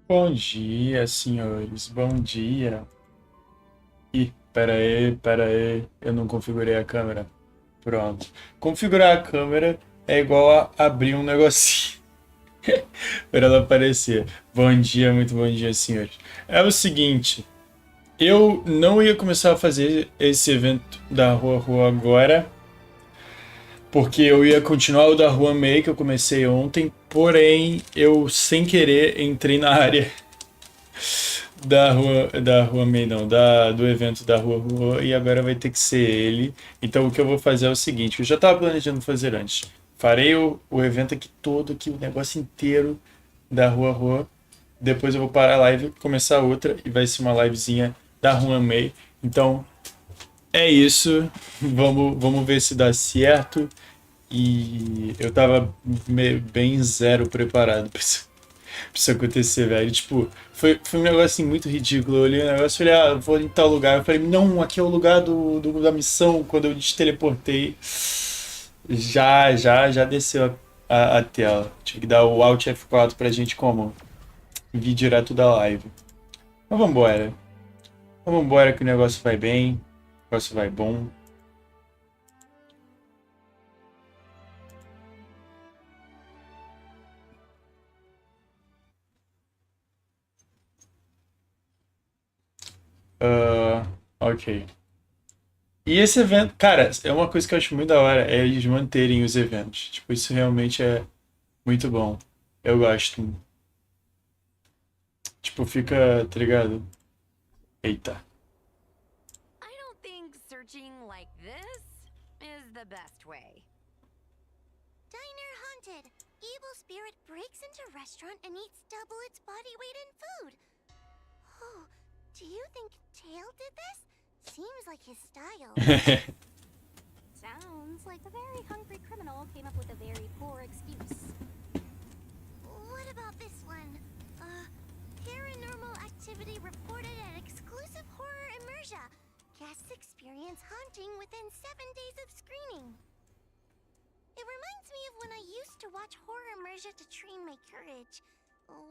Bom dia, senhores. Bom dia. Ih, pera aí. Eu não configurei a câmera. Pronto. Configurar a câmera é igual a abrir um negocinho para ela aparecer. Bom dia, muito bom dia, senhores. É o seguinte, eu não ia começar a fazer esse evento da HuoHuo agora, porque eu ia continuar o da Rua May que eu comecei ontem, porém eu sem querer entrei na área da rua May, não, do evento da Rua e agora vai ter que ser ele. Então o que eu vou fazer é o seguinte, eu já estava planejando fazer antes. Farei o evento aqui todo, aqui, o negócio inteiro da Rua. Depois eu vou parar a live, começar outra e vai ser uma livezinha da Rua May. Então é isso. Vamos ver se dá certo. E eu tava bem zero preparado pra isso acontecer, velho. Tipo, foi um negócio assim muito ridículo. Eu olhei o negócio e falei, ah, vou em tal lugar. Eu falei, não, aqui é o lugar da missão. Quando eu desteleportei, já desceu a tela. Tinha que dar o Alt F4 pra gente como? Vir direto da live. Mas vambora. Vambora que o negócio vai bem. O negócio vai bom. Ok. E esse evento, cara, é uma coisa que eu acho muito da hora, é eles manterem os eventos. Tipo, isso realmente é muito bom. Eu gosto. Tipo, fica, tá ligado? Eita. I don't think searching like this is the best way. Diner haunted. Evil spirit breaks into restaurant and eats double its body weight in food. Oh, do you think Tail did this? Seems like his style. Sounds like a very hungry criminal came up with a very poor excuse. What about this one? Paranormal activity reported at exclusive horror immersion. Guests experience haunting within 7 days of screening. It reminds me of when I used to watch horror immersion to train my courage.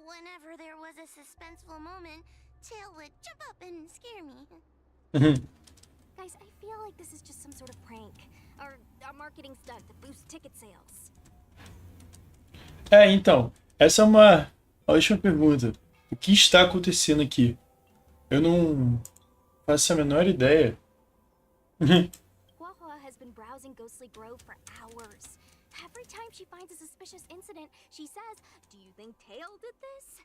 Whenever there was a suspenseful moment, Tail would jump up and scare me. Guys, I feel like this is just some sort of prank. Or a marketing stunt that boosts ticket sales. É, então, essa é uma ótima pergunta. O que está acontecendo aqui? Eu não faço a menor ideia. HuoHuo has been browsing Ghostly Grove for hours. Every time she finds a suspicious incident, she says, "Do you think Tail did this?"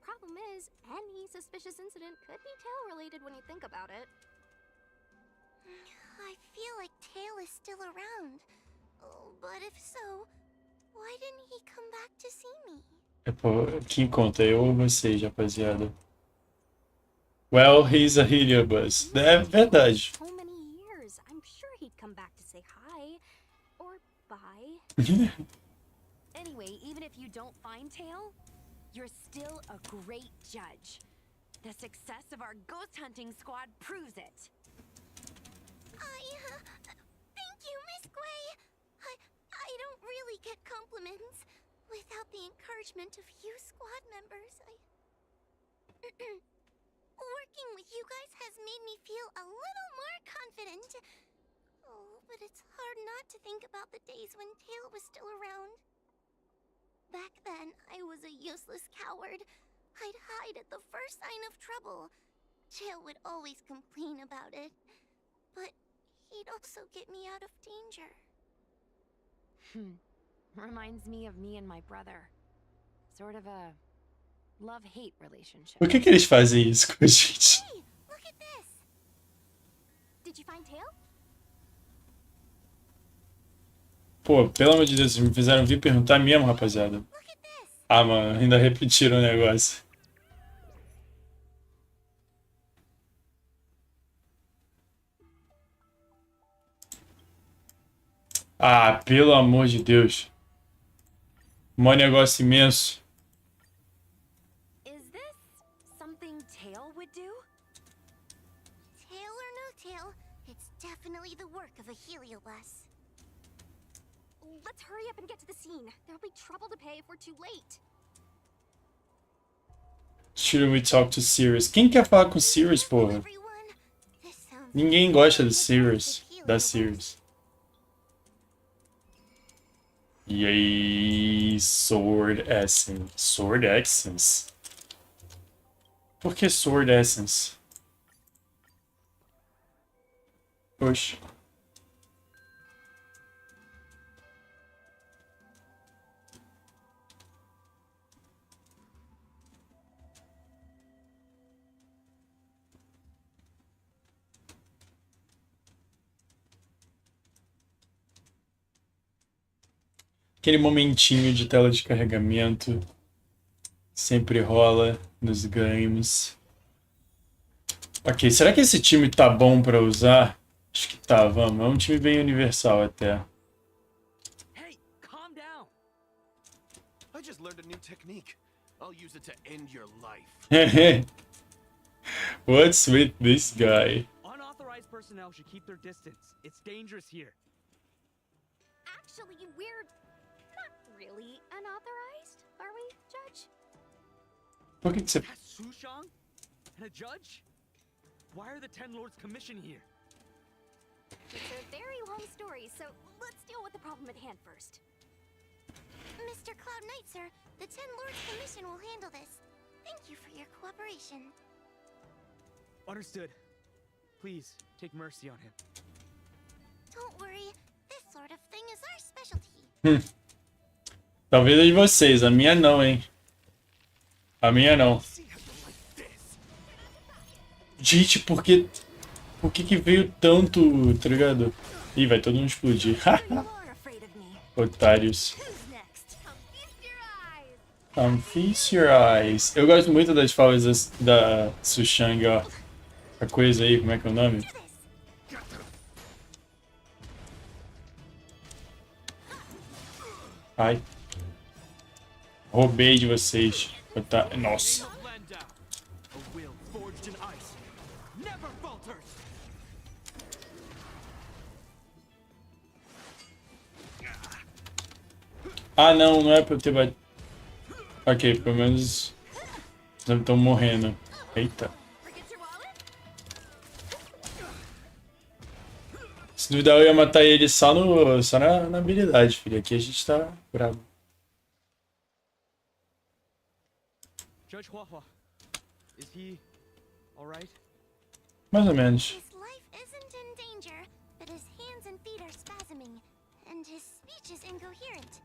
Problem is, any suspicious incident could be Tail-related when you think about it. I feel like Tail is still around. Oh, but if so, why didn't he come back to see me? É, pô, quem conta? Eu ou vocês, rapaziada? Well, he's a healer bus. É verdade. So many years. I'm sure he'd come back to say hi. Or bye. Anyway, even if you don't find Tail, you're still a great judge. The success of our ghost hunting squad proves it. Thank you, Miss Gwei. I don't really get compliments. Without the encouragement of you squad members, Working with you guys has made me feel a little more confident. Oh, but it's hard not to think about the days when Tail was still around. Back then, I was a useless coward. I'd hide at the first sign of trouble. Tail would always complain about it. But he'd also get me out of danger. Reminds me of me and my brother. Sort of a love-hate relationship. Por que eles fazem isso com a gente? Hey, look at this! Did you find Tail? Pô, pelo amor de Deus, vocês me fizeram vir perguntar mesmo, rapaziada. Look at this! Ah, mano, ainda repetiram o negócio. Ah, pelo amor de Deus. Mó negócio imenso. Is this something Tail would do? Tail or no tail, it's definitely the work of a heliobus. Let's hurry up and get to the scene. There'll be trouble to pay if we're too late. Should we talk to Sirius? Quem quer falar com Sirius, porra? Everyone, this sounds Ninguém gosta do like Sirius. healing Da the Sirius. E aí, Sword Essence. Sword Essence? Por que Sword Essence? Poxa. Aquele momentinho de tela de carregamento sempre rola nos games. Ok, será que esse time tá bom pra usar? Acho que tá, vamos. É um time bem universal até. Hey, calm down. I just learned a new technique. I'll use it to end your life. What's with this guy? Unauthorized personnel should keep their distance. It's dangerous here. Actually, we're not really unauthorized, are we, Judge? Por que você... Has Sushang and a judge? Why are the Ten Lords commissioned here? It's a very long story, so let's deal with the problem at hand first. Mr. Cloud Knight, sir, the Ten Lords Commission will handle this. Thank you for your cooperation. Understood. Please, take mercy on him. Don't worry, this sort of thing is our specialty. Talvez a de vocês, a minha não, hein? A minha não. See how you like this. Gente, por que que veio tanto, tá ligado? Ih, vai todo mundo explodir. You are afraid of me. Otários. Who's next? Feast your eyes! Feast your eyes. Eu gosto muito das falas da Sushang, ó. A coisa aí, como é que é o nome? Ai. Roubei de vocês. Nossa. Ain't no land down. A will forged in ice never falters. Ah, não, não é pra eu ter batido. Ok, pelo menos não estão morrendo. Eita. Forget your wallet? Se duvidar, eu ia matar ele só na habilidade, filho. Aqui a gente tá bravo. Judge HuoHuo, is he all right? Mais ou menos. His life isn't in danger, but his hands and feet are spasming, and his speech is incoherent.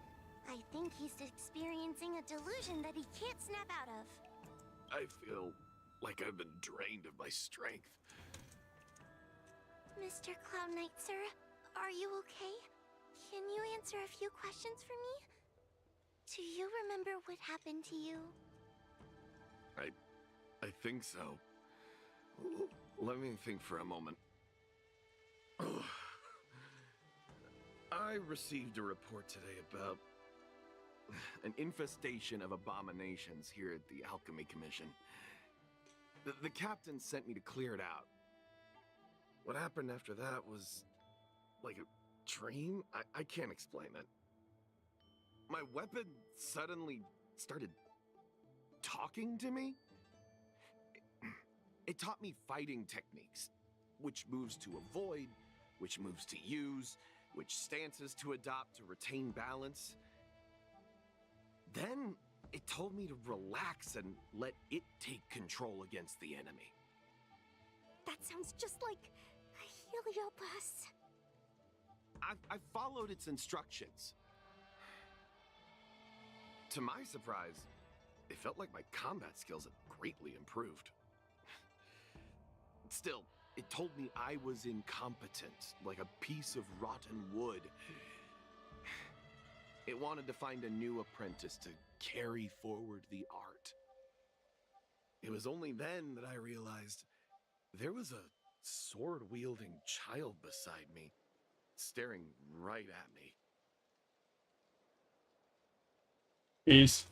I think he's experiencing a delusion that he can't snap out of. I feel like I've been drained of my strength. Mr. Cloud Knight, sir, are you okay? Can you answer a few questions for me? Do you remember what happened to you? I think so. Let me think for a moment. I received a report today about an infestation of abominations here at the Alchemy Commission. The captain sent me to clear it out. What happened after that was like a dream? I can't explain it. My weapon suddenly started talking to me. It taught me fighting techniques, which moves to avoid, which moves to use, which stances to adopt to retain balance. Then it told me to relax and let it take control against the enemy. That sounds just like a Heliopus. I followed its instructions. To my surprise, it felt like my combat skills had greatly improved. Still, it told me I was incompetent, like a piece of rotten wood. It wanted to find a new apprentice to carry forward the art. It was only then that I realized there was a sword-wielding child beside me, staring right at me. Isso.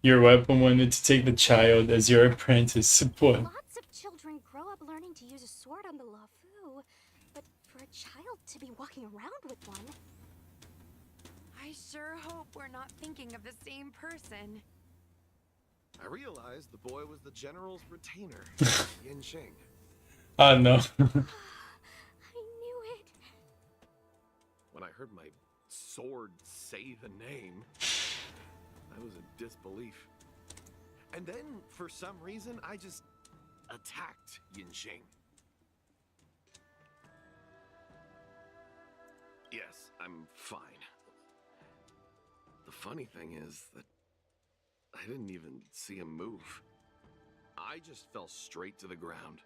Your weapon wanted to take the child as your apprentice. Pô. Lots of children grow up learning to use a sword on the Lafu, but for a child to be walking around with one. I sure hope we're not thinking of the same person. I realized the boy was the general's retainer, Yinqing. Ah, não. I knew it. When I heard my sword say the name, I was in disbelief. And then, for some reason, I just attacked Yinqing. Yes, I'm fine. The funny thing is that I didn't even see him move. I just fell straight to the ground.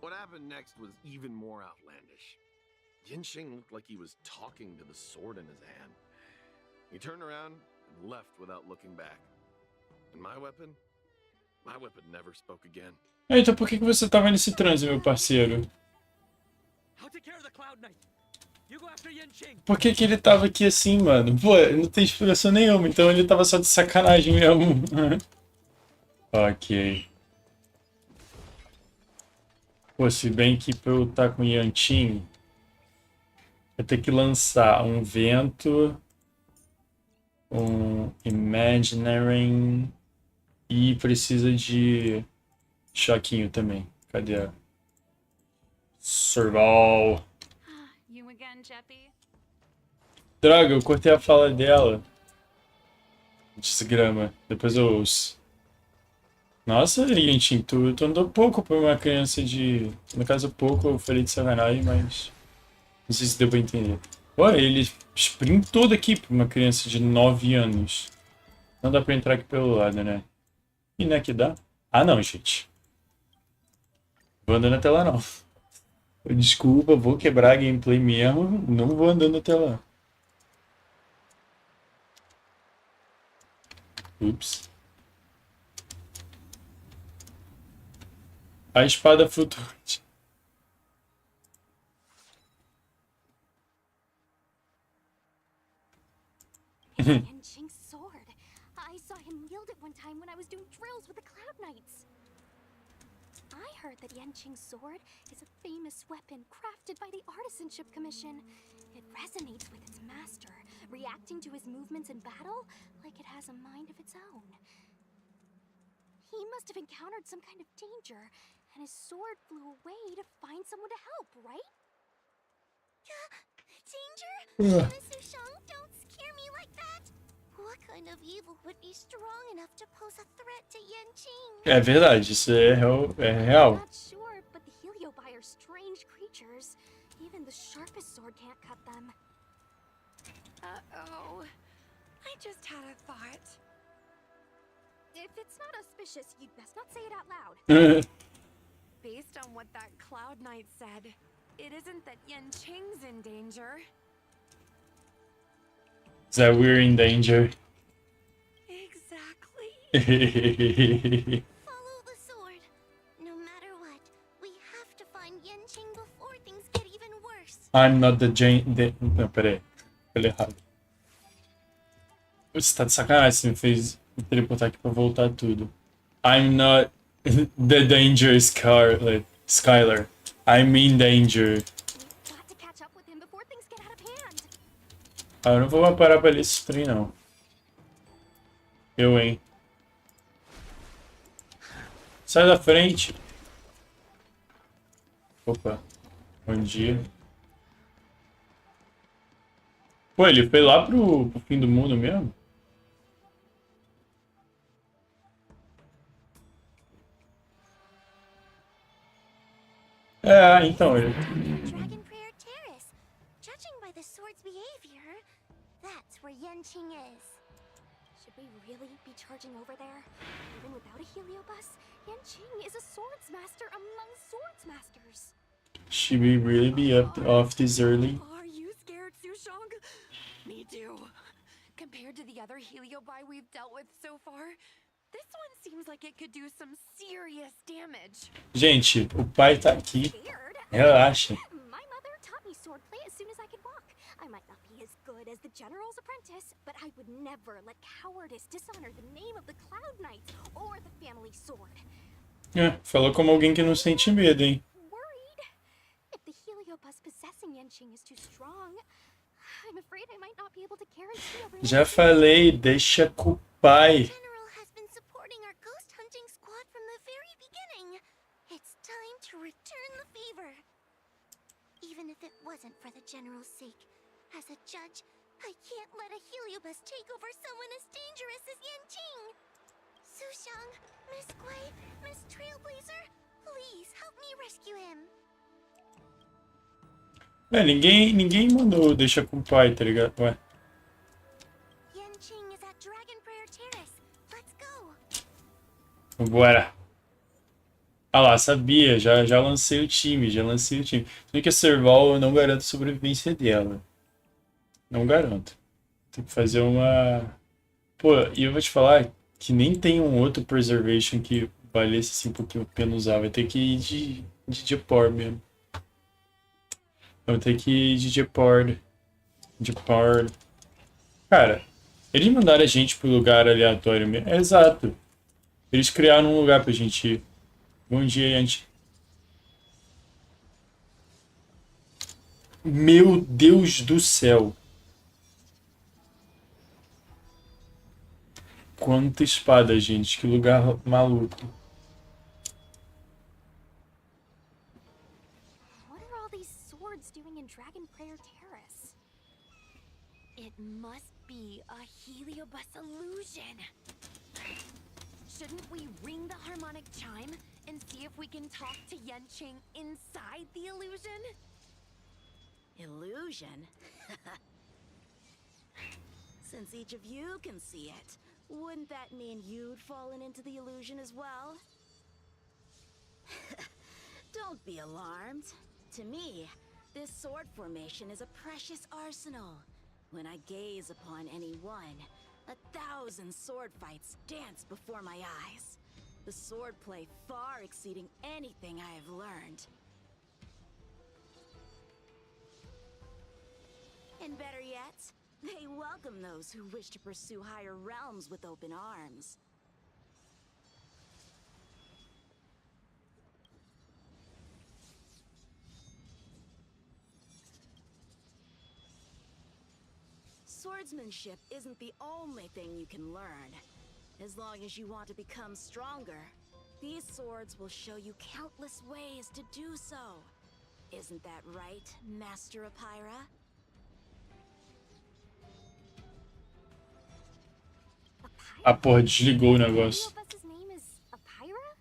What happened next was even more outlandish. Yinqing looked like he was talking to the sword in his hand. He turned around and left without looking back. And my weapon never spoke again. Então por que você tava nesse transe, meu parceiro? I'll take care of the Cloud Knight. You go after Yinqing. Por que que ele tava aqui assim, mano? Pô, não tem explicação nenhuma, então ele tava só de sacanagem mesmo. Ok. Pô, se bem que pra eu estar com o Yantin, eu tenho que lançar um vento, um imaginary e precisa de choquinho também. Cadê a survival? You again, Jeppy? Droga, eu cortei a fala dela. Desgrama. Depois eu ouço. Nossa, Yantin, tu andou pouco pra uma criança de... No caso, pouco, eu falei de sacanagem, mas... Não sei se deu pra entender. Olha, ele sprintou daqui pra uma criança de 9 anos. Não dá pra entrar aqui pelo lado, né? E não é que dá? Ah, não, gente. Vou andando até lá, não. Desculpa, vou quebrar a gameplay mesmo. Não vou andando até lá. Ups. A espada flutuante. Yinqing's sword. I saw him wield it one time when I was doing drills with the Cloud Knights. I heard that Yinqing's sword is a famous weapon crafted by the Artisanship Commission. It resonates with its master, reacting to his movements in battle like it has a mind of its own. He must have encountered some kind of danger, and his sword flew away to find someone to help, right? Danger? Miss Sushang, don't scare me like that. What kind of evil would be strong enough to pose a threat to Yinqing? É verdade, isso é real. Not sure, but the Heliobi are strange creatures. Even the sharpest sword can't cut them. Uh-oh. I just had a thought. If it's not auspicious, you'd best not say it out loud. Based on what that Cloud Knight said, it isn't that Yinqing's in danger. That we're in danger. Exactly. Follow the sword. No matter what, we have to find Yinqing before things get even worse. I'm not the Não, peraí. Falei errado. Você tá de sacanagem, você me fez me teleportar aqui pra voltar tudo. I'm not the danger, Skylar. I'm in danger. We've got to catch up with him before things get out of hand. Ah, eu não vou parar pra ler esse trem, não. Eu, hein. Sai da frente. Opa. Bom dia. Pô, ele foi lá pro fim do mundo mesmo? É, então, ele... Dragon Prayer Terrace. Judging by the sword's behavior, that's where Yinqing is. Should we really be charging over there? Even without a Heliobus, Yinqing is a swords master among swords masters. Should we really be up off this early? Are you scared, Sushang? Me too. Compared to the other Heliobi we've dealt with so far, this one seems like it could do some serious damage. Gente, o pai tá aqui. Scared? Relaxa. My mother taught me swordplay as soon as I could walk. I might not be as good as the general's apprentice, but I would never let cowardice dishonor the name of the Cloud Knights or the family sword. É, falou como alguém que não sente medo, hein? Worried? If the Heliobus possessing Yinqing is too strong, I'm afraid I might not be able to guarantee a Já falei, deixa com o pai. General has been supporting favor. Even if it wasn't for the general's sake, as a judge, I can't let a heliobus take over someone as dangerous as Yanqing. Sushang, Miss Guai, Miss Trailblazer, please help me rescue him. Ninguém mandou deixar com o pai, tá ligado? Ué. Yanqing is at Dragon Prayer Terrace. Let's go. Vambora. Ah lá, sabia, já lancei o time, Se bem que a Serval eu não garanto a sobrevivência dela. Não garanto. Tem que fazer uma... Pô, e eu vou te falar que nem tem um outro Preservation que valesse assim um pouquinho a pena usar. Vai ter que ir de Jepor mesmo. Vou ter que ir de Jepor. Cara, eles mandaram a gente pro lugar aleatório mesmo. É exato. Eles criaram um lugar pra gente ir. Bom dia, gente. Meu Deus do céu. Quanta espada, gente. Que lugar maluco. What are all these swords doing in Dragon Prayer Terrace? It must be a heliobus illusion. Shouldn't we ring the harmonic chime and see if we can talk to Yanqing inside the illusion? Illusion? Since each of you can see it, wouldn't that mean you'd fallen into the illusion as well? Don't be alarmed. To me, this sword formation is a precious arsenal. When I gaze upon any one, 1,000 sword fights dance before my eyes. The swordplay far exceeding anything I have learned. And better yet, they welcome those who wish to pursue higher realms with open arms. Swordsmanship isn't the only thing you can learn. As long as you want to become stronger, these swords will show you countless ways to do so. Isn't that right, Master Apira? Ah, porra, desligou o negócio. Heliobus's name is Apira?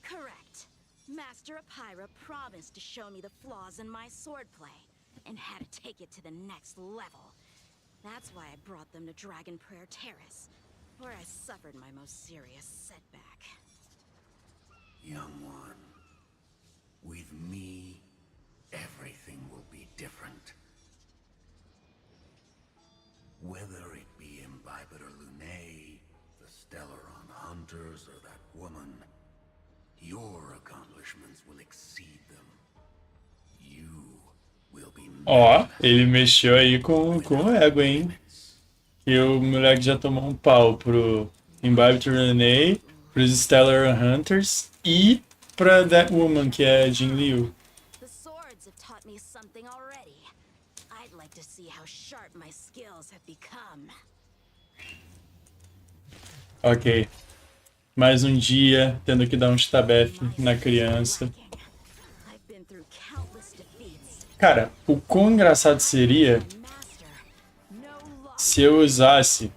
Correct. Master Apira promised to show me the flaws in my swordplay, and had to take it to the next level. That's why I brought them to Dragon Prayer Terrace, where I suffered my most serious setback. Young one, with me, everything will be different. Whether it be Imbibitor Lunae, the Stellaron Hunters, or that woman, your accomplishments will exceed them. You will be... Ó, ele mexeu aí com o ego, hein? E o moleque já tomou um pau pro Imbibitor Lunae, pros Stellar Hunters e pra That Woman, que é Jin Liu. The swords have taught me something already. I'd like to see how sharp my skills have become. Ok. Mais um dia tendo que dar um stabef na criança. I've been through countless defeats. Cara, o quão engraçado seria Master, no loss. se eu usasse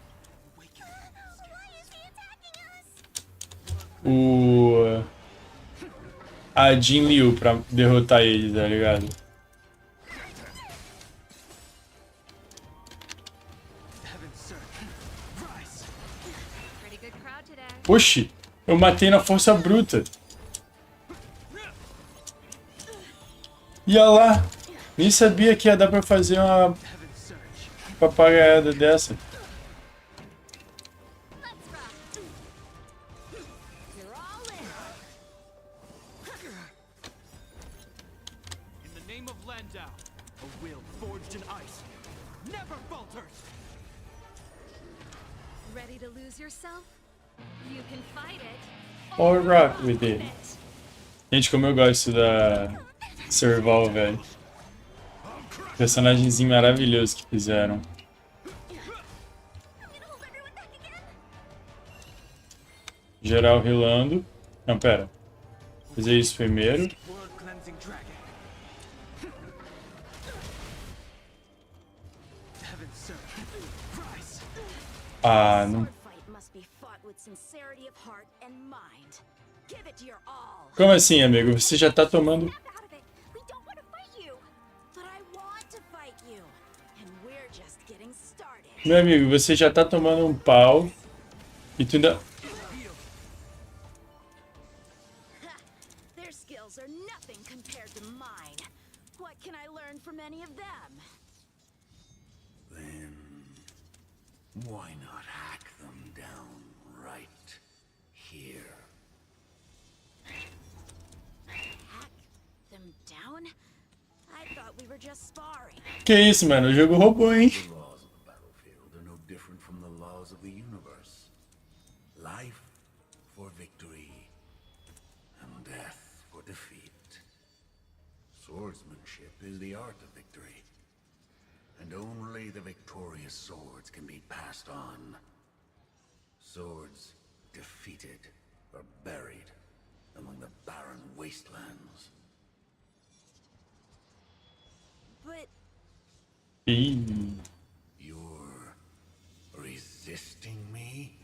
a Jin Liu pra derrotar ele, tá ligado? Pretty good crowd today. Oxi, eu matei na força bruta. E olha lá, nem sabia que ia dar pra fazer uma papagaiada dessa. You're all in. In the name of Landau, a will forged in ice never falters. Ready to lose yourself? You can fight it. Or rock with it. Gente, como eu gosto da Serval, velho. Personagemzinho maravilhoso que fizeram. Geral rilando. Não, pera. Fazer isso primeiro. Cleansing Dragon. Heaven serve. Rise. Ah, não. Sword fight must be fought with sincerity of heart and mind. Give it your all. Como assim, amigo? Você já tá tomando... Snap out of it. We don't want to fight you. But I want to fight you. And we're just getting started. Meu amigo, você já tá tomando um pau. E tu ainda... Their skills are nothing compared to mine. What can I learn from any of them? Then why not hack them down right here? Hack them down? I thought we were just sparring. Que isso, mano? O jogo roubou, hein? The laws of the battlefield are no different from the laws of the universe. Life for victory, and death for defeat. Swordsmanship is the art of victory, and only the victorious swords can be passed on. Swords defeated are buried among the barren wastelands. But Ih. You're resisting me?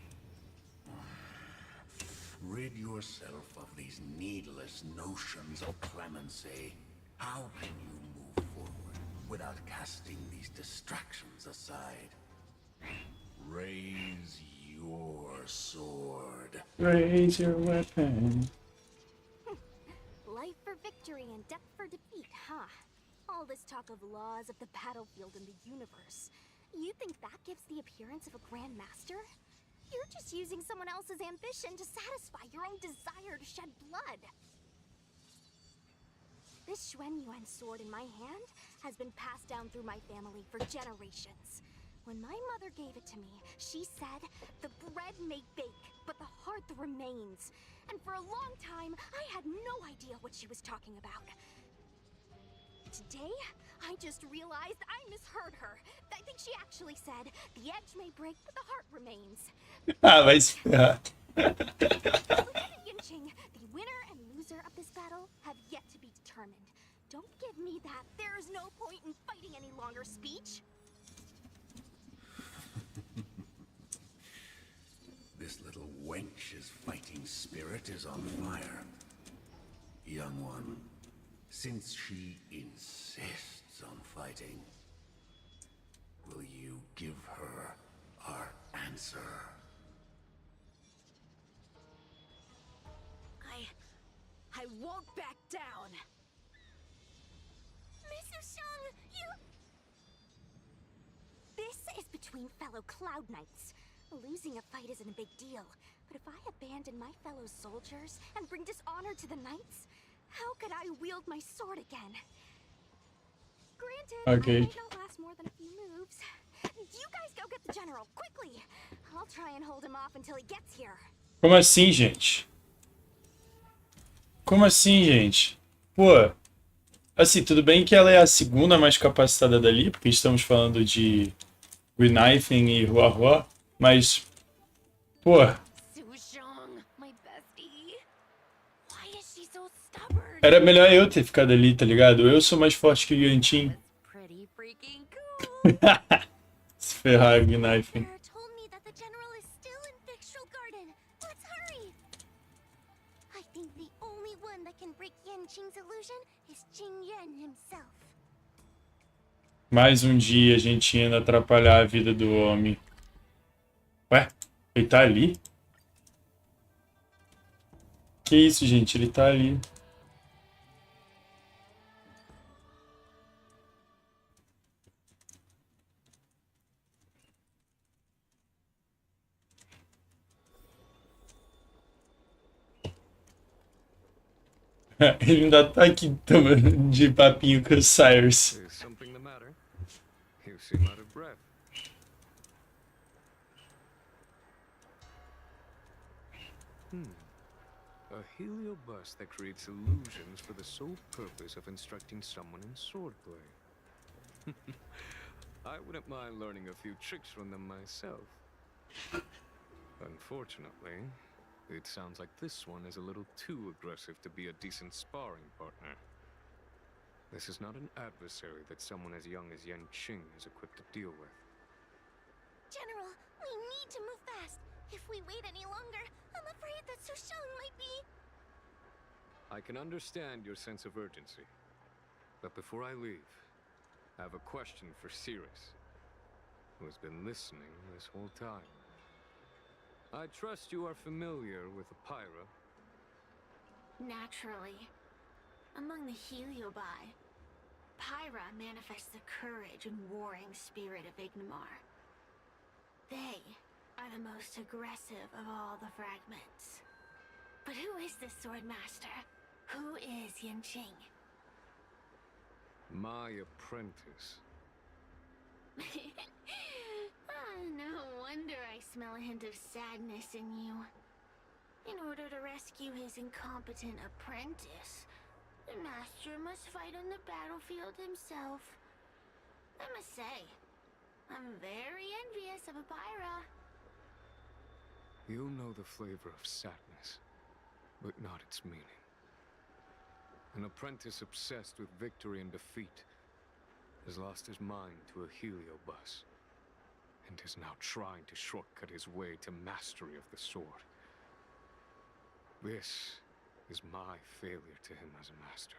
Rid yourself of these needless notions of clemency. How can you move forward without casting these distractions aside? Raise your sword. Raise your weapon. Life for victory and death for defeat, huh? All this talk of laws of the battlefield and the universe. You think that gives the appearance of a grandmaster? You're just using someone else's ambition to satisfy your own desire to shed blood. This Xuanyuan sword in my hand has been passed down through my family for generations. When my mother gave it to me, she said, the bread may bake, but the heart remains. And for a long time, I had no idea what she was talking about. Today, I just realized I misheard her. I think she actually said, the edge may break, but the heart remains. Ah, vai se ferrar. Lieutenant Yinqing, the winner and loser of this battle have yet to be determined. Don't give me that there is no point in fighting any longer speech. This little wench's fighting spirit is on fire. Young one, since she insists on fighting, will you give her our answer? I won't back down. Mrs. Shang, you... This is between fellow Cloud Knights. Losing a fight isn't a big deal, but if I abandon my fellow soldiers and bring dishonor to the Knights, how could I wield my sword again? Granted, Okay. I might not last more than a few moves. You guys go get the general, quickly! I'll try and hold him off until he gets here. Como assim, gente? Como assim, gente? Pô, assim, tudo bem que ela é a segunda mais capacitada dali, porque estamos falando de Knifing e HuoHuo, mas, pô, Sushong, my bestie. Why is she so stubborn? era melhor eu ter ficado ali, tá ligado? Eu sou mais forte que o Yantin. Pretty freaking cool. Se ferrar, Knifing. Sarah told me that the general is still in Victual Garden. Let's hurry. I think the only one that can break Yanqing's illusion is Qing Yan himself. Mais um dia a gente indo atrapalhar a vida do homem. Ué, ele tá ali? Que isso, gente? Ele tá ali. Ele ainda tá aqui tomando de papinho com o Cyrus. Is something the matter? You seem out of breath. A heliobus that creates illusions for the sole purpose of instructing someone in swordplay. I wouldn't mind learning a few tricks from them myself. Unfortunately, it sounds like this one is a little too aggressive to be a decent sparring partner. This is not an adversary that someone as young as Yan Qing is equipped to deal with. General, we need to move fast. If we wait any longer, I'm afraid that Sushang might be... I can understand your sense of urgency. But before I leave, I have a question for Sirius, who has been listening this whole time. I trust you are familiar with the Pyra. Naturally. Among the Heliobi, Pyra manifests the courage and warring spirit of Ignomar. They are the most aggressive of all the fragments. But who is this sword master? Who is Yan Qing? My apprentice. No wonder I smell a hint of sadness in you. In order to rescue his incompetent apprentice, the master must fight on the battlefield himself. I must say, I'm very envious of a Pyra. You know the flavor of sadness, but not its meaning. An apprentice obsessed with victory and defeat has lost his mind to a heliobus, and is now trying to shortcut his way to mastery of the sword. This is my failure to him as a master.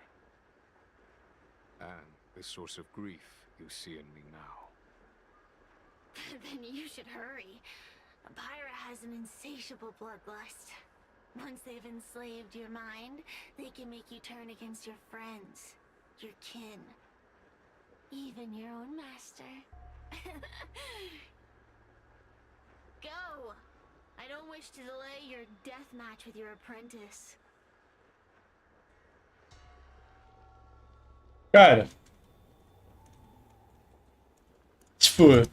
And the source of grief you see in me now. Then you should hurry. A Pyra has an insatiable bloodlust. Once they've enslaved your mind, they can make you turn against your friends, your kin, even your own master. Go! I don't wish to delay your death match with your apprentice. Cara. Tipo,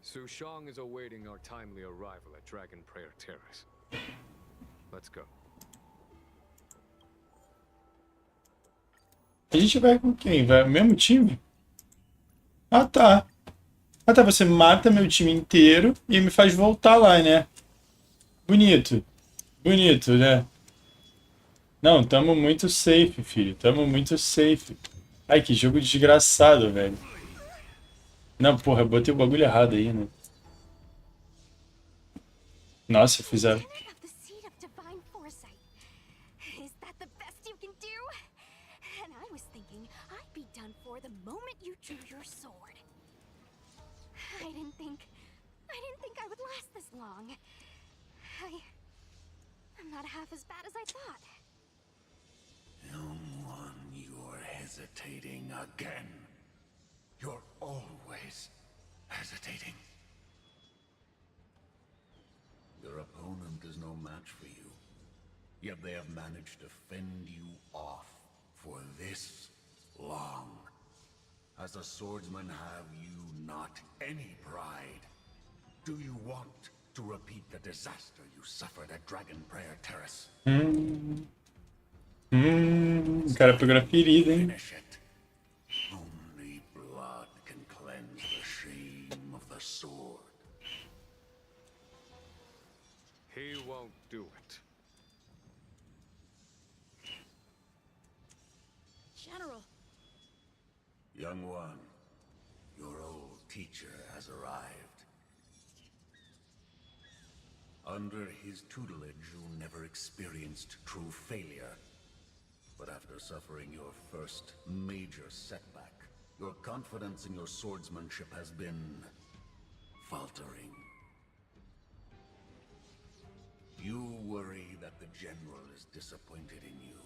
Sushang is awaiting our timely arrival at Dragon Prayer Terrace. Let's go. a gente vai com quem? Vai o mesmo time? Ah, tá. Ah, tá. Você mata meu time inteiro e me faz voltar lá, né? Bonito. Bonito, né? Não, tamo muito safe, filho. Tamo muito safe. Ai, que jogo desgraçado, velho. Não, porra, eu botei o bagulho errado aí, né? Nossa, fizeram. Tenet of the seed of divine foresight. Is that the best you can do? And I was thinking I'd be done for the moment you drew your sword. I didn't think I would last this long. I'm not half as bad as I thought. Young one, you're hesitating again. You're always hesitating. Your opponent is no match for you. Yet they have managed to fend you off for this long. As a swordsman, have you not any pride? Do you want to repeat the disaster you suffered at Dragon Prayer Terrace? O cara pegou na ferida, hein? Finish it. Only blood can cleanse the shame of the sword. He won't do it. General, Young one, your old teacher has arrived. Under his tutelage, you never experienced true failure. But after suffering your first major setback, your confidence in your swordsmanship has been faltering. You worry that the general is disappointed in you.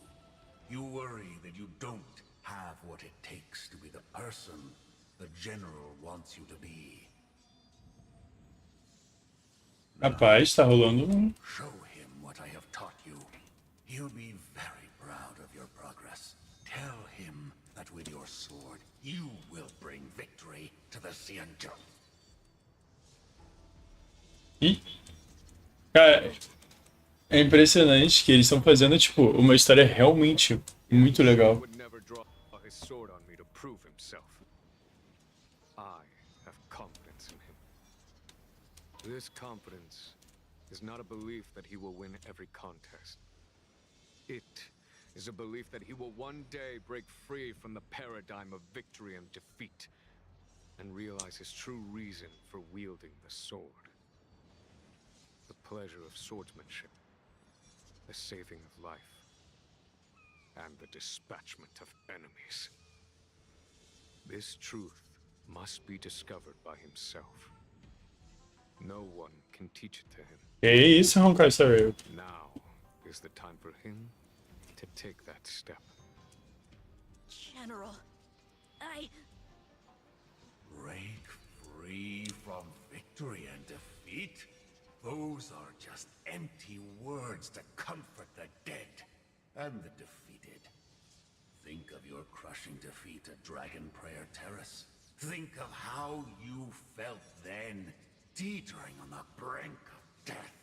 You worry that you don't have what it takes to be the person the general wants you to be. Rapaz, tá rolando um. Show him what I have taught you. He'll be very proud of your progress. Tell him that with your sword, you will bring victory to the Sininho. Ih. Cara, é impressionante que eles estão fazendo, tipo, uma história realmente muito legal. Would never draw his sword on me to prove himself. I have confidence in him. This confidence is not a belief that he will win every contest. It is a belief that he will one day break free from the paradigm of victory and defeat, and realize his true reason for wielding the sword. The pleasure of swordsmanship, the saving of life, and the dispatchment of enemies. This truth must be discovered by himself. No one can teach it to him. Que isso, Honkai sou eu. Now is the time for him to take that step. General, Break free from victory and defeat? Those are just empty words to comfort the dead and the defeated. Think of your crushing defeat at Dragon Prayer Terrace. Think of how you felt then, teetering on the brink of death.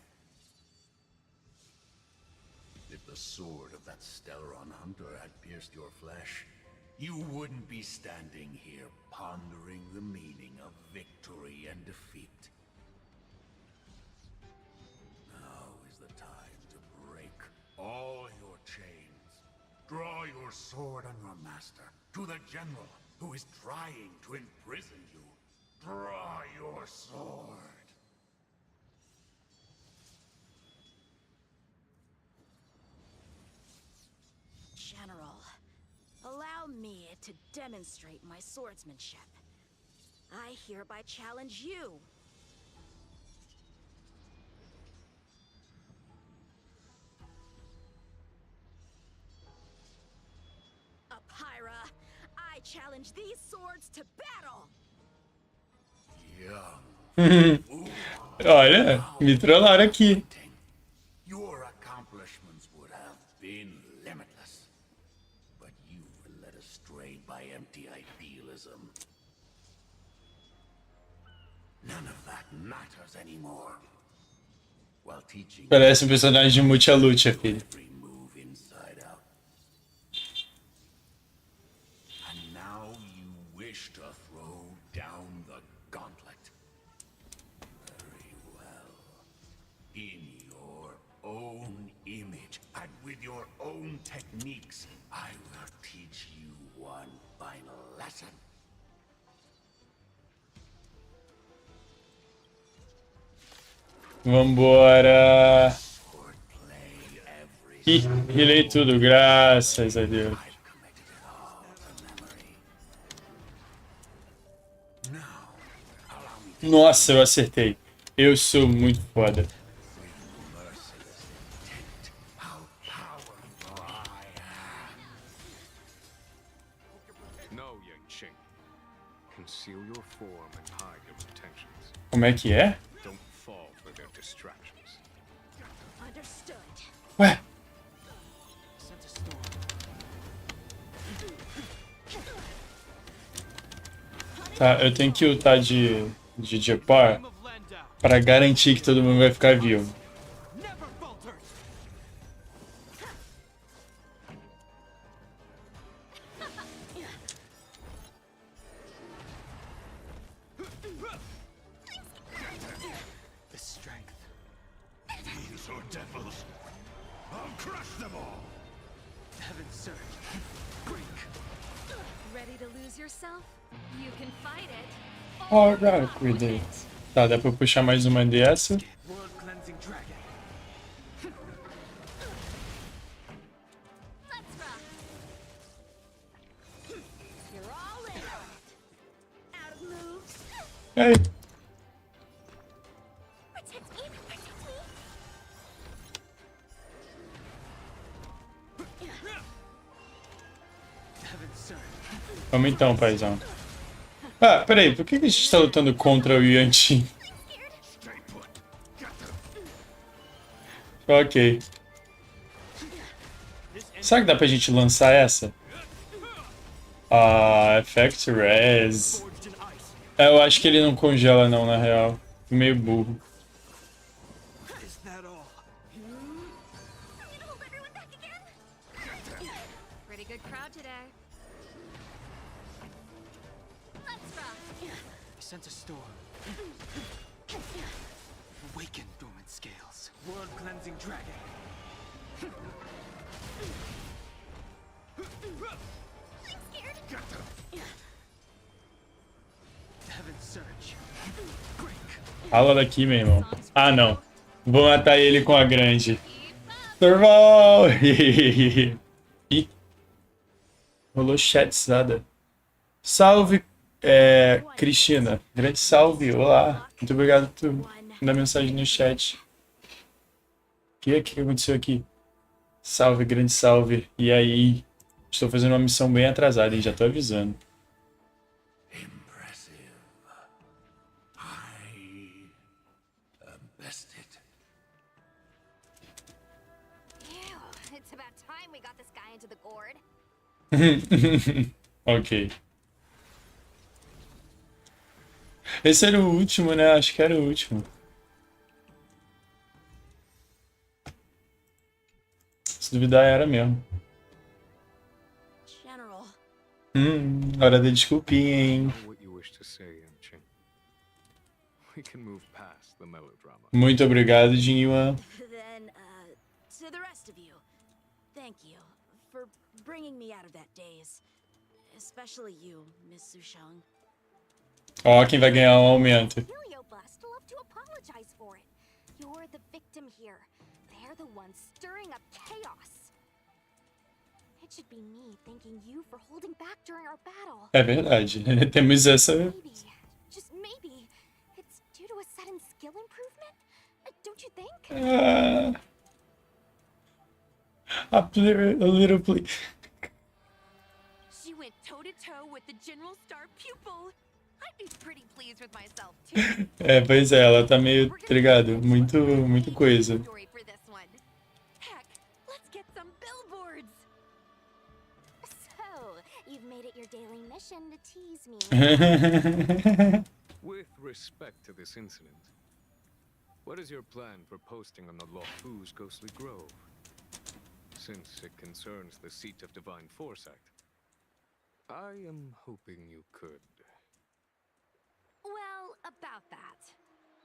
If the sword of that Stellaron hunter had pierced your flesh, you wouldn't be standing here pondering the meaning of victory and defeat. Now is the time to break all your chains. Draw your sword on your master, to the general who is trying to imprison you. Draw your sword. General, allow me to demonstrate my swordsmanship. I hereby challenge you. Apyra, I challenge these swords to battle. Olha, me trollaram aqui. Your accomplishments would have been limitless, but you were led astray by empty idealism. None of that matters anymore. While teaching Parece um personagem de Mucha Lucha, filho. every move inside out. And now you wish to throw down the gauntlet. Very well. In your own image and with your own techniques, I will teach you one final lesson. Vambora. Swordplay every Ih, rilei tudo, graças a Deus. I've committed it all to memory. Now, allow me to Nossa, eu acertei. Eu sou muito foda. mercilessly detect how powerful I am. No, Yang-Ching. Conceal your form and hide your intentions. Como é que é? Don't fall for their distractions. Understood. Ué, tá, eu tenho que ultar de Japar para garantir que todo mundo vai ficar vivo. Never falters! The strength. These are devils. I'll crush them all. Heaven's surge. Greek. Ready to lose yourself? You can fight it. Ó, agora cuidei. Tá, dá pra eu puxar mais uma dessa. World cleansing dragon. Let's rock. You're all in on it. Out of moves. Aí. Protect me! Protect me! Heaven's surge. Vamos então, paizão. Ah, peraí, por que a gente tá lutando contra o Yanti? Stay put. Get them. Ok. Será que dá pra gente lançar essa? Ah, Effect Res. Forged in ice. É, eu acho que ele não congela não, na real. Meio burro. Is that all? I'm gonna hold everyone back again! Pretty good crowd today. Let's rock. I sense a storm. Awaken dormant scales. World cleansing dragon. Fala daqui, meu irmão. Ah, não. Vou matar ele com a grande. Survival! Ih. Rolou chatzada. Salve, Cristina. Grande salve. Olá. Muito obrigado por mandar mensagem no chat. O que aconteceu aqui? Salve, grande salve. E aí? Estou fazendo uma missão bem atrasada, hein? Já tô avisando. Impressive. I am bested. Ew, it's about time we got this guy into the gourd. Ok. Esse era o último, né? Acho que era o último. Se duvidar, era mesmo. General. Hora da desculpinha, hein? Know what you wish to say, Yanqing. We can move past the melodrama. Muito obrigado, Jinhua. Then, to the rest of you, thank you for bringing me out of that daze. Especially you, Miss Sushang. Ó, quem vai ganhar um aumento. Heliobust love to apologize for it. You're the victim here. They're the ones stirring up chaos. It should be me thanking you for holding back during our battle. É verdade. Temos essa. Maybe, just maybe, it's due to a sudden skill improvement? Don't you think? A little please. She went toe-to-toe with the General Star pupil. I'd be pretty pleased with myself, too. Pois é, ela tá meio, tá ligado? Muito coisa. Story for this one. Heck, let's get some billboards. So, you've made it your daily mission to tease me. With respect to this incident, what is your plan for posting on the HuoHuo's Ghostly Grove? Since it concerns the seat of divine foresight, I am hoping you could. Well, about that.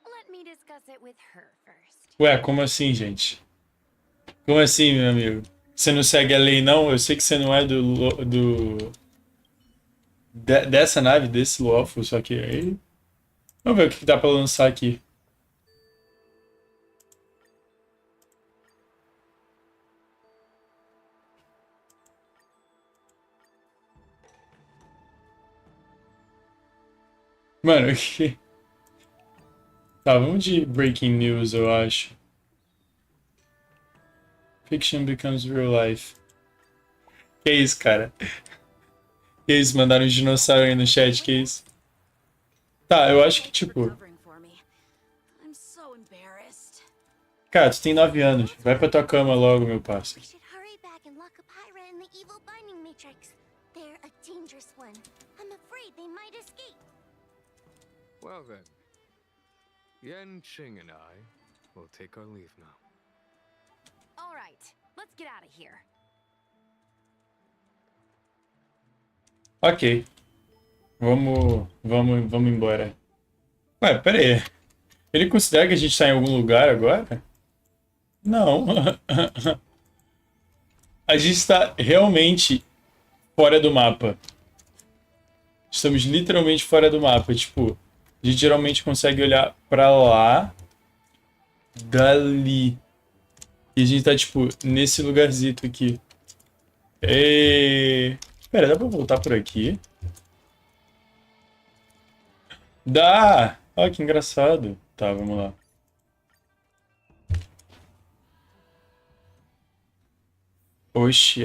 Let me discuss it with her first. Ué, como assim, gente? Como assim, meu amigo? Você não segue a lei, não? Eu sei que você não é dessa nave, desse HuoHuo, só que aí... Vamos ver o que dá pra lançar aqui. Mano, que... Tá, vamos de breaking news, eu acho. Fiction becomes real life. Que isso, cara? Que isso? Mandaram um dinossauro aí no chat, que isso? Tá, eu acho que, tipo... Covering for me. I'm so embarrassed. Cara, tu tem 9 anos. Vai pra tua cama logo, meu parceiro. We should hurry back and lock up Hyra in the evil binding matrix. They're a dangerous one. I'm afraid they might escape. Well then, Yanqing and I will take our leave now. All right, let's get out of here. Ok. Vamos embora. Ué, pera aí. Ele considera que a gente tá em algum lugar agora? Não. A gente tá realmente fora do mapa. Estamos literalmente fora do mapa. Tipo, a gente geralmente consegue olhar pra lá, dali. E a gente tá, tipo, nesse lugarzito aqui. Pera, dá pra voltar por aqui? Dá! Olha que engraçado. Tá, vamos lá. Oxi,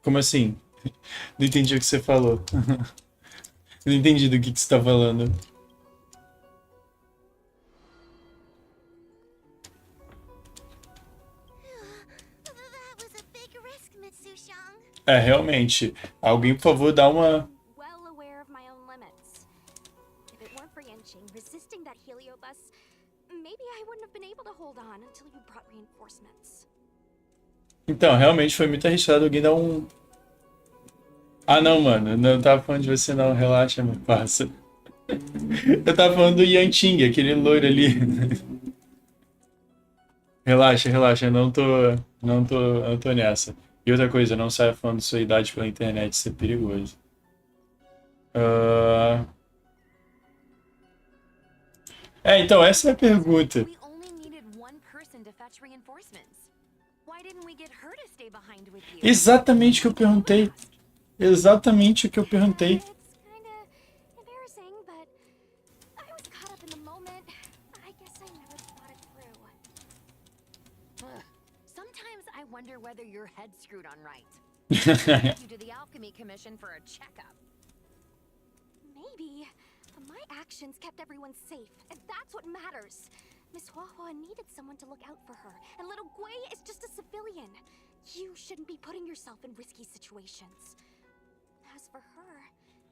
como assim? Não entendi o que você falou. Não entendi do que você tá falando. That was a big risk, Miss Sushang. Realmente. Alguém, por favor, dá uma... Well aware of my own limits. If it weren't for Yanqing resisting that heliobus, maybe I wouldn't have been able to hold on until you brought reinforcements. Então, realmente foi muito arriscado alguém dar um... Ah, não, mano. Não tava falando de você, não. Relaxa, meu parça. Eu tava falando do Yanqing, aquele loiro ali. Relaxa. Não tô nessa. E outra coisa, não saia falando sua idade pela internet, isso é perigoso. Ah, então, essa é a pergunta. We only needed one person to fetch reinforcements. Why didn't we get her to stay behind with you? Exatamente o que eu perguntei. Exatamente o que eu perguntei. It's kinda embarrassing, but I was caught up in the moment. I guess I never thought it through. Ugh. Sometimes I wonder whether your head's screwed on right. Take you to the Alchemy Commission for a checkup. Maybe, but my actions kept everyone safe, and that's what matters. Miss HuoHuo needed someone to look out for her, and little Gui is just a civilian. You shouldn't be putting yourself in risky situations. As for her,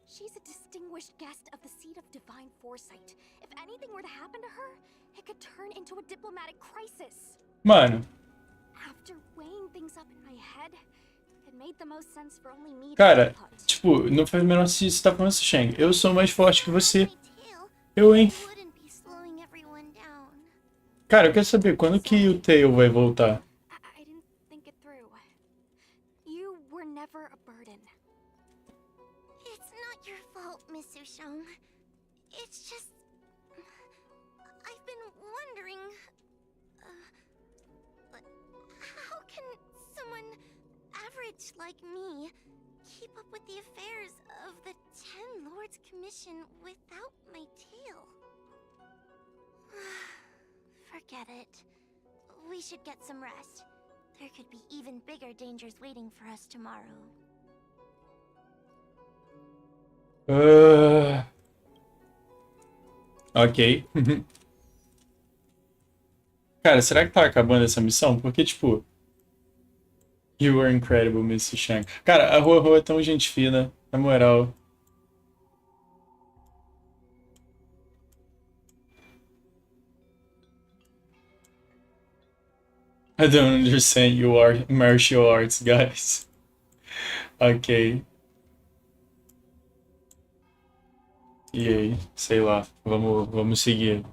she's a distinguished guest of the seat of divine foresight. If anything were to happen to her, it could turn into a diplomatic crisis. Mano, After weighing things up in my head, it made the most sense for only me to cara, stay put. tipo, não faz o menor sentido você tá falando isso, Shang. Eu sou mais forte que você. My tail Eu, hein? wouldn't be slowing everyone down. Cara, eu quero saber quando que o Tail vai voltar. I didn't think it through. You were never a burden. It's not your fault, Miss Sushong. It's just... I've been wondering... how can someone average like me keep up with the affairs of the 10 Lords Commission without my tail? Forget it. We should get some rest. There could be even bigger dangers waiting for us tomorrow. Ok. Cara, será que tá acabando essa missão? Porque, tipo... You were incredible, Mr. Shang. Cara, a HuoHuo é tão gente fina, na moral. I don't understand you are martial arts, guys. Ok. E aí, sei lá, vamos seguir.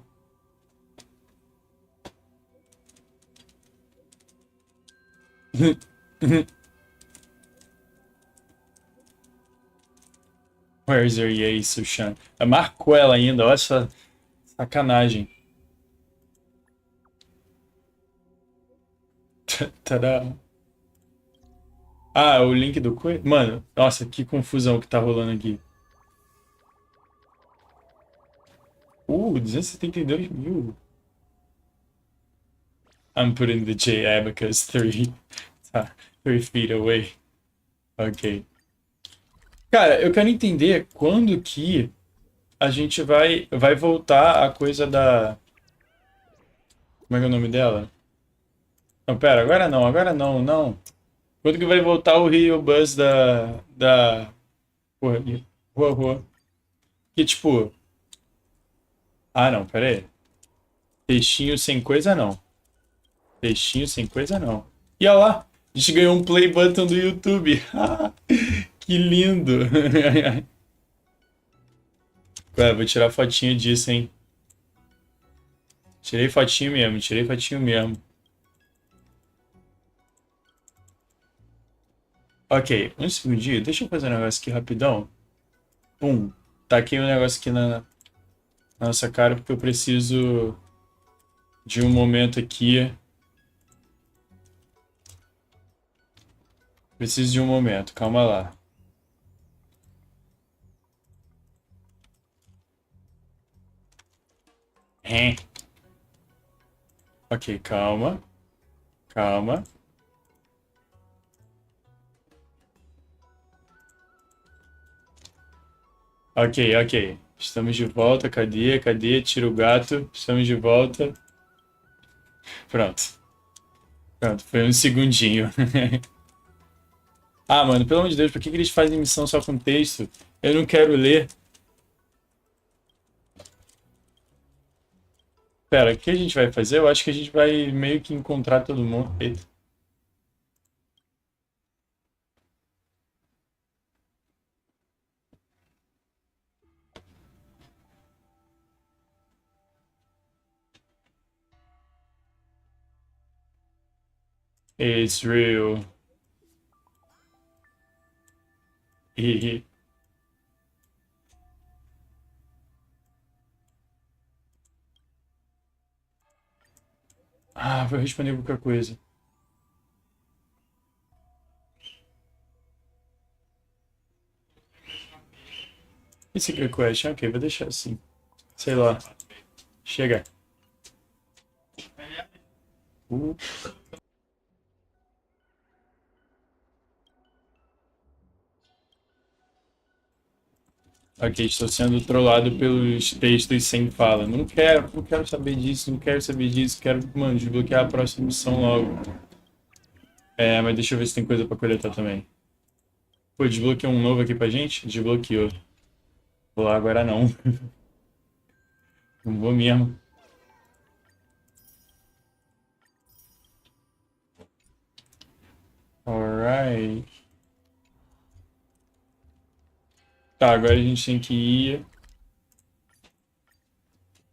Where's your yay, Sushan? Marcou ela ainda, olha essa sacanagem. Tadá. Ah, o link do coelho? Mano, nossa, que confusão que tá rolando aqui. 272.000. I'm putting the J abacus 3 feet away. Ok. Cara, eu quero entender quando que a gente vai voltar a coisa da... Como é que é o nome dela? Não, pera, agora não. Quando que vai voltar o Rio Buzz da... Porra, Rua. Que tipo... Ah, não, pera aí. Textinho sem coisa não. Textinho sem coisa não. E olha lá, a gente ganhou um play button do YouTube. Que lindo. Ué, vou tirar fotinho disso, hein. Tirei fotinho mesmo. Ok, um segundinho, deixa eu fazer um negócio aqui rapidão. Pum, taquei um negócio aqui na nossa cara porque eu preciso de um momento aqui. Preciso de um momento, calma lá. Ok, calma. Ok. Estamos de volta. Cadê? Tira o gato. Estamos de volta. Pronto, foi um segundinho. Ah, mano, pelo amor de Deus, por que eles fazem missão só com texto? Eu não quero ler. Pera, o que a gente vai fazer? Eu acho que a gente vai meio que encontrar todo mundo. Eita. It's real. Ah, vou responder qualquer coisa. E Secret Question? Ok, vou deixar assim. Sei lá. Chega. Uh. Ok, estou sendo trollado pelos textos sem fala. Não quero saber disso, não quero saber disso. Quero, mano, desbloquear a próxima missão logo. É, mas deixa eu ver se tem coisa pra coletar também. Pô, desbloqueou um novo aqui pra gente? Desbloqueou. Vou lá agora não. Não vou mesmo. Alright. Tá, agora a gente tem que ir.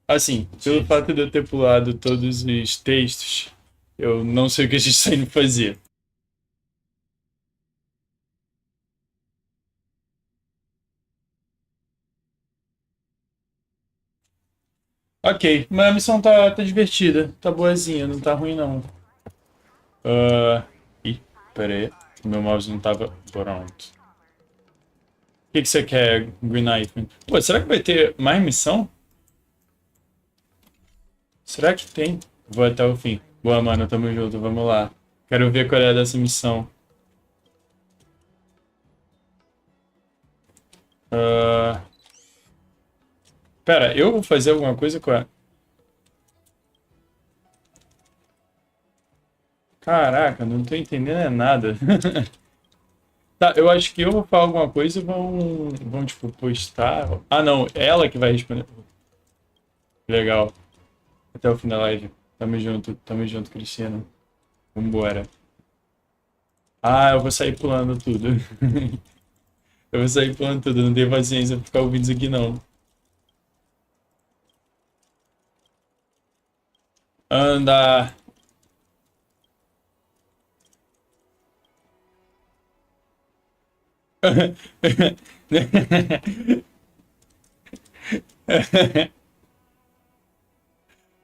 Assim, pelo fato de eu ter pulado todos os textos, eu não sei o que a gente está indo fazer. Ok, mas a missão tá divertida, tá boazinha, não tá ruim não. Ih, pera aí, o meu mouse não tava pronto. O que você quer, Green Knife? Pô, será que vai ter mais missão? Será que tem? Vou até o fim. Boa, mano, tamo junto, vamos lá. Quero ver qual é dessa missão. Ah, pera, eu vou fazer alguma coisa com a... Caraca, não tô entendendo é nada. Tá, eu acho que eu vou falar alguma coisa e vão tipo, postar. Ah, não, ela que vai responder. Legal. Até o fim da live. Tamo junto, Cristiano. Vambora. Ah, eu vou sair pulando tudo. Eu vou sair pulando tudo, não tenho paciência pra ficar ouvindo isso aqui, não. Anda!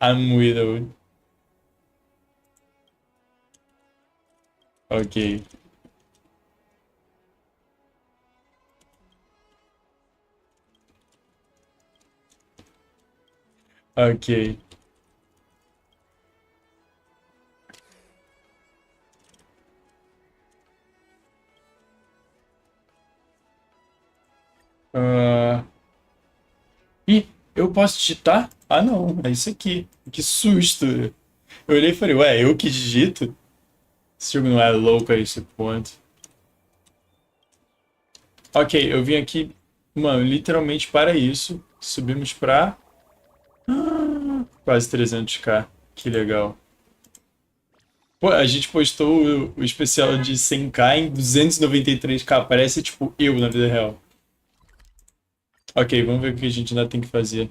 I'm widowed. Ok. Ok. Ah, ih, eu posso digitar? Ah, não, é isso aqui. Que susto. Eu olhei e falei, ué, eu que digito? Esse jogo não é louco a esse ponto. Ok, eu vim aqui, mano, literalmente para isso. Subimos pra quase 300k. Que legal. Pô, a gente postou o especial de 100k em 293k. Parece tipo eu na vida real. Ok, vamos ver o que a gente ainda tem que fazer.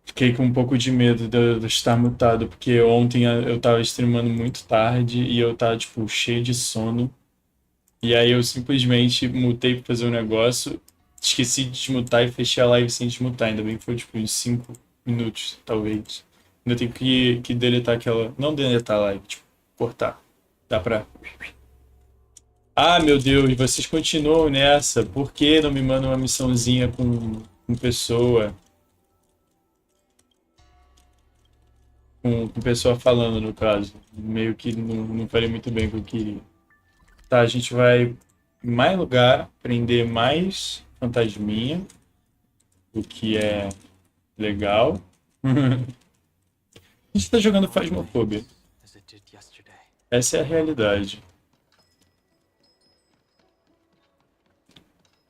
Fiquei com um pouco de medo de eu estar mutado, porque ontem eu tava streamando muito tarde e eu tava, tipo, cheio de sono. E aí eu simplesmente mutei pra fazer um negócio, esqueci de desmutar e fechei a live sem desmutar. Ainda bem que foi, tipo, uns 5 minutos, talvez. Ainda tenho que deletar aquela... Não deletar a live, tipo, cortar. Dá pra... Ah, meu Deus, vocês continuam nessa. Por que não me mandam uma missãozinha com pessoa? Com pessoa falando, no caso. Meio que não falei muito bem o que eu queria. Tá, a gente vai em mais lugar, prender mais fantasminha, o que é legal. A gente tá jogando Phasmophobia. Essa é a realidade.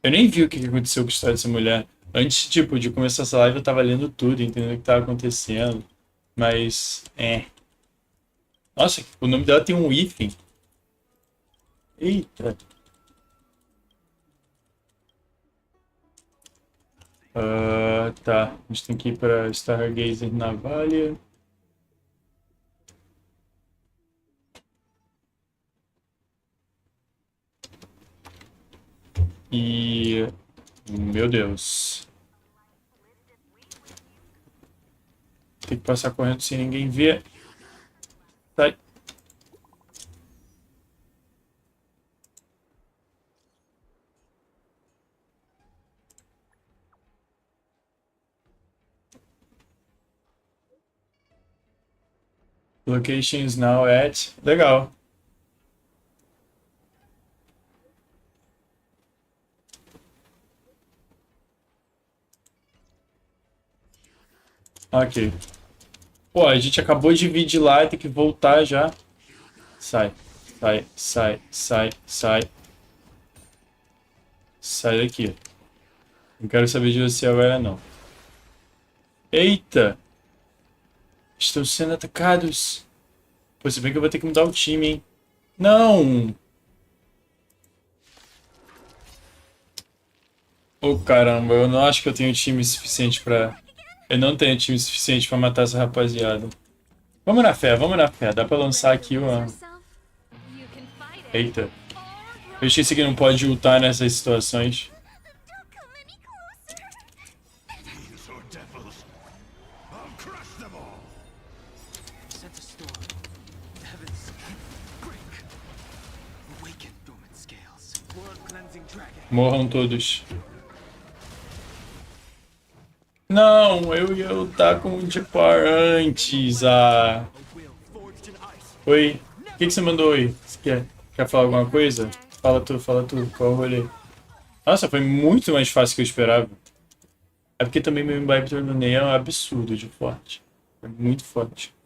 Eu nem vi o que aconteceu com a história dessa mulher. Antes, tipo, de começar essa live, eu tava lendo tudo, entendendo o que tava acontecendo. Mas, Nossa, o nome dela tem um hífen. Eita. Tá. A gente tem que ir pra Stargazer Navalha. meu Deus. Tem que passar correndo sem ninguém ver. Sai. Location is now at... Legal. Ok. Pô, a gente acabou de vir de lá e tem que voltar já. Sai. Sai, sai, sai, sai. Sai daqui. Não quero saber de você agora, não. Eita! Estão sendo atacados. Pô, se bem que eu vou ter que mudar o time, hein? Não! Oh, caramba, eu não acho que eu tenho time suficiente pra... Eu não tenho time suficiente pra matar essa rapaziada. Vamos na fé, vamos na fé. Dá pra lançar aqui uma... Eita. Eu esqueci que não pode ultar nessas situações. Don't come any closer. These are devils. I'll crush them all. Sent a storm. The heavens break. Awaken dormant scales. World cleansing dragon. Morram todos. Não, eu ia lutar com o Dipar antes. Ah. Oi. O que você mandou aí? Você quer falar alguma coisa? Fala tu, fala tu. Qual é o rolê? Nossa, foi muito mais fácil que eu esperava. É porque também meu inhibitor no Ney é um absurdo de forte. É muito forte.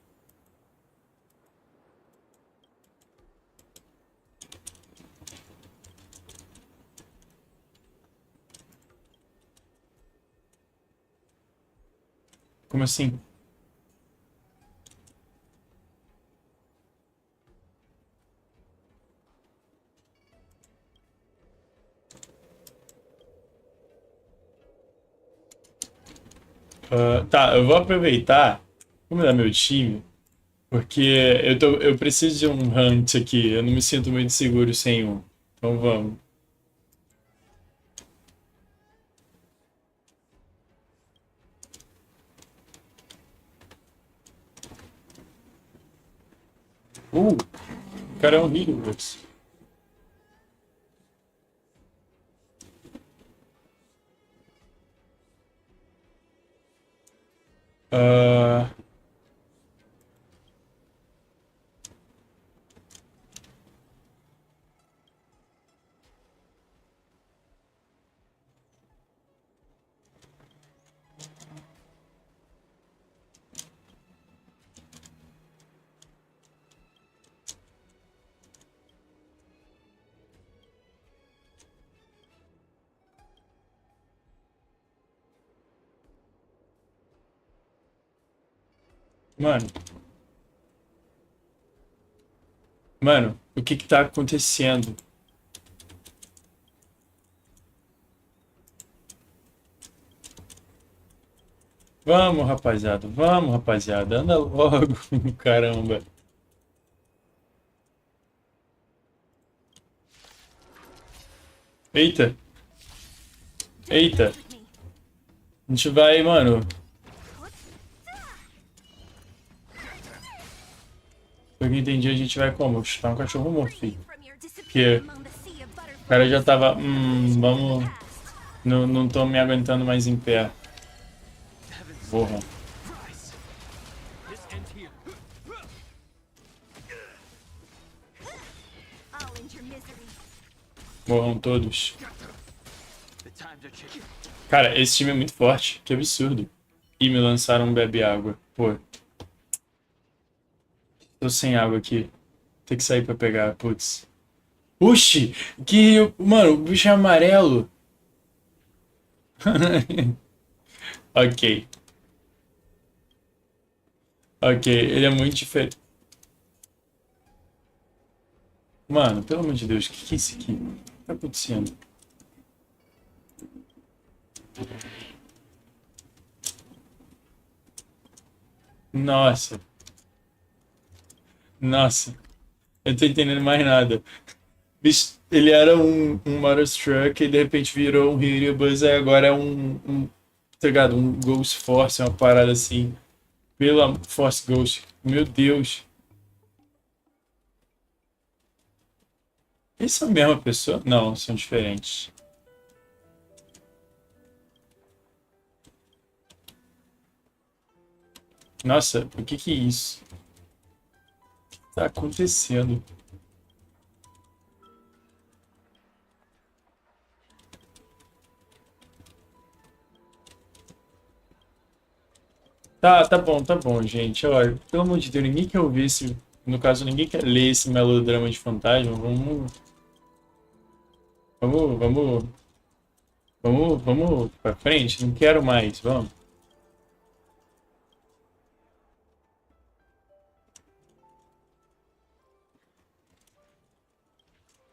Como assim? Tá, eu vou aproveitar. Vou mudar meu time. Porque eu preciso de um hunt aqui. Eu não me sinto muito seguro sem um. Então vamos. O cara é um healer. Ah, mano. Mano, o que que tá acontecendo? Vamos, rapaziada. Vamos, rapaziada. Anda logo, caramba. Eita. Eita. A gente vai, mano. Pelo que eu entendi, a gente vai como? Chutar um cachorro morto, filho. Porque o cara já tava... vamos... Não tô me aguentando mais em pé. Porra. Morram todos. Cara, esse time é muito forte. Que absurdo. E me lançaram um bebe água. Pô. Tô sem água aqui. Tem que sair pra pegar. Putz. Oxi! Que... Mano, o bicho é amarelo. Ok. Ok, ele é muito diferente. Mano, pelo amor de Deus, o que é isso aqui? O que tá acontecendo? Nossa. Nossa. Eu não tô entendendo mais nada. Bicho, Ele era um Motorstruck e de repente virou um Heliobus, aí agora é tá ligado? Um Ghost Force, uma parada assim. Pela Force Ghost. Meu Deus. Eles são a mesma pessoa? Não, são diferentes. Nossa, o que é isso? O que tá acontecendo? Tá bom, gente. Olha, pelo amor de Deus, ninguém quer ouvir esse. No caso, ninguém quer ler esse melodrama de fantasma. Vamos, vamos, vamos pra frente. Não quero mais, vamos.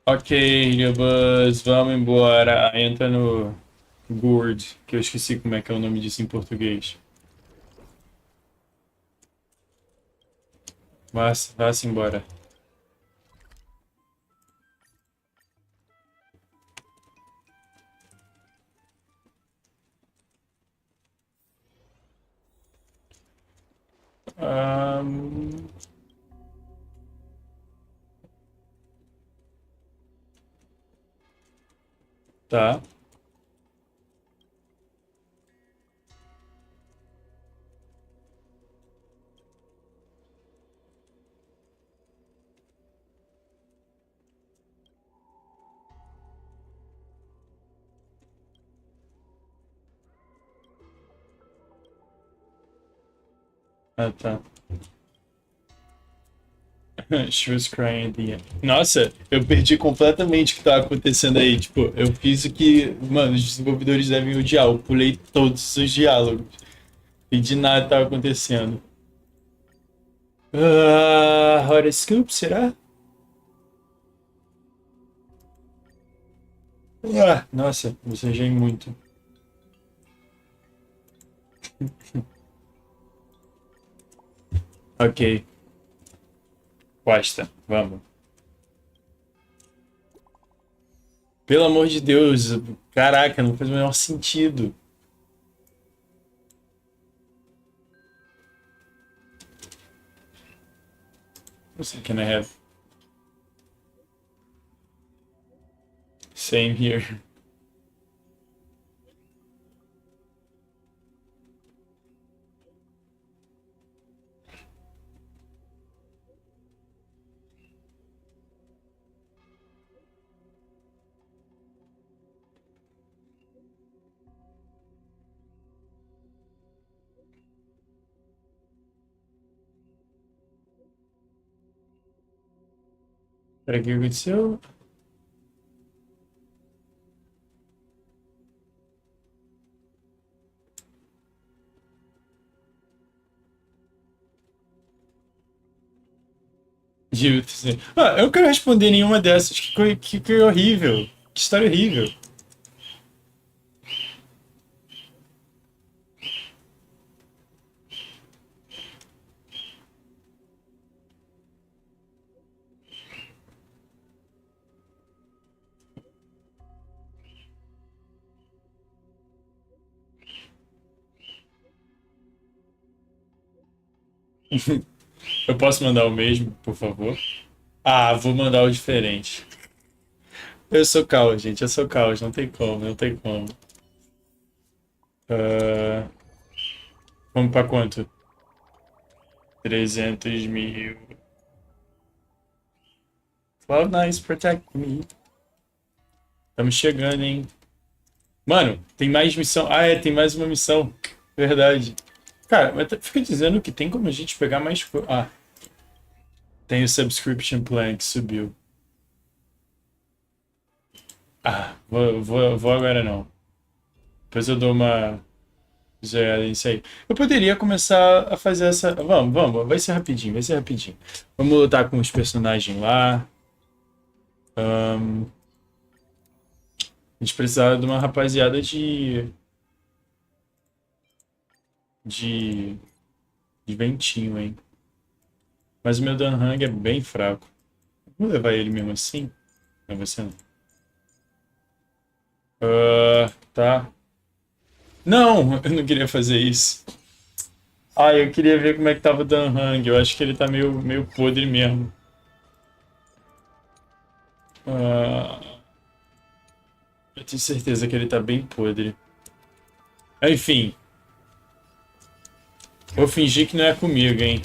Ok, Buzz, vamos embora. Entra no Gourd, que eu esqueci como é que é o nome disso em português. Vá-se embora. Ahn, tá. Ah, tá. She was crying at the end. Nossa, eu perdi completamente o que tava acontecendo aí. Tipo, eu fiz o que, mano, os desenvolvedores devem odiar. Eu pulei todos os diálogos. E de nada tava acontecendo. Horoscope, será? Nossa, bocejei muito. Ok, basta, vamos. Pelo amor de Deus, caraca, não faz o menor sentido. Você can I have? Same here. Peraí, o que aconteceu? Eu não quero responder nenhuma dessas. Que horrível. Que história horrível. Eu posso mandar o mesmo, por favor? Ah, vou mandar o diferente. Eu sou caos, gente. Eu sou caos. Não tem como, não tem como. Ah, vamos pra quanto? 300.000. Cloud Nice, protect me. Estamos chegando, hein? Mano, tem mais missão. Ah, é, tem mais uma missão. Verdade. Cara, mas fica dizendo que tem como a gente pegar mais. Ah, tem o subscription plan que subiu. Ah, vou agora não. Depois eu dou uma zerada nisso aí. Eu poderia começar a fazer essa. Vamos, vai ser rapidinho, vai ser rapidinho. Vamos lutar com os personagens lá. A gente precisava de uma rapaziada de, de ventinho, hein? Mas o meu Danhang é bem fraco. Vou levar ele mesmo assim? Não, você não. Tá. Não, eu não queria fazer isso. Ah, eu queria ver como é que tava o Dan Hang. Eu acho que ele tá meio podre mesmo. Ah, eu tenho certeza que ele tá bem podre. Enfim. Vou fingir que não é comigo, hein.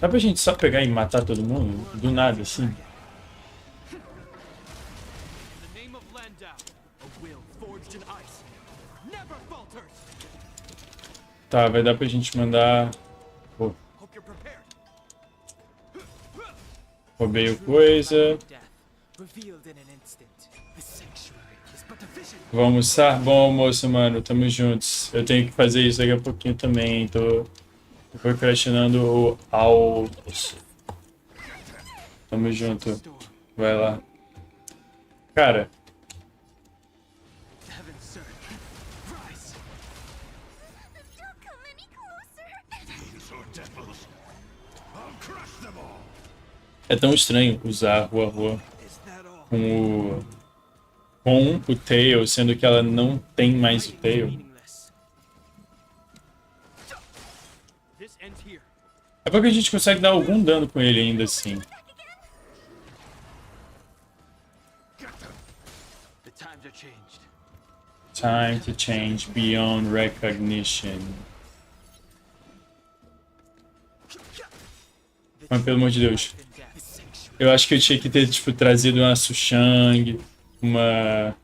Dá pra gente só pegar e matar todo mundo? Do nada, assim? Tá, vai dar pra gente mandar... Pô. Roubei o coisa. Vamos almoçar? Bom almoço, mano. Tamo juntos. Eu tenho que fazer isso daqui a pouquinho também. Tô procrastinando o almoço. Tamo junto. Vai lá. Cara. É tão estranho usar HuoHuo com o Tail, sendo que ela não tem mais o Tail. É porque a gente consegue dar algum dano com ele ainda assim. Time to change beyond recognition. Mas pelo amor de Deus. Eu acho que eu tinha que ter, tipo, trazido uma Sushang, uma...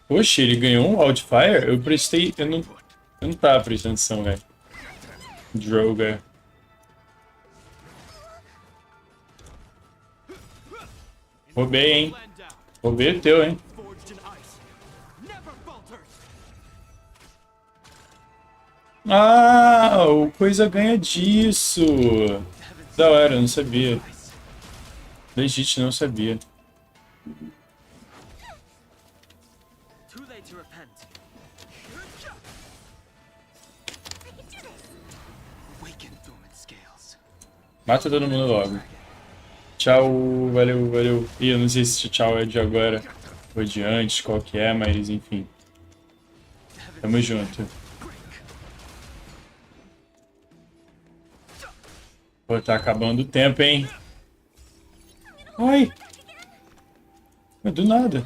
Poxa, ele ganhou um Wildfire? Eu prestei... Eu não tava prestando atenção, velho. Droga. Roubei, hein? Roubei o teu, hein? Ah, o coisa ganha disso. Da hora, eu não sabia. Legit, não sabia. Mata todo mundo logo. Tchau, valeu, valeu. Ih, eu não sei se tchau é de agora ou de antes, qual que é, mas enfim. Tamo junto. Pô, tá acabando o tempo, hein? Ai! Do nada.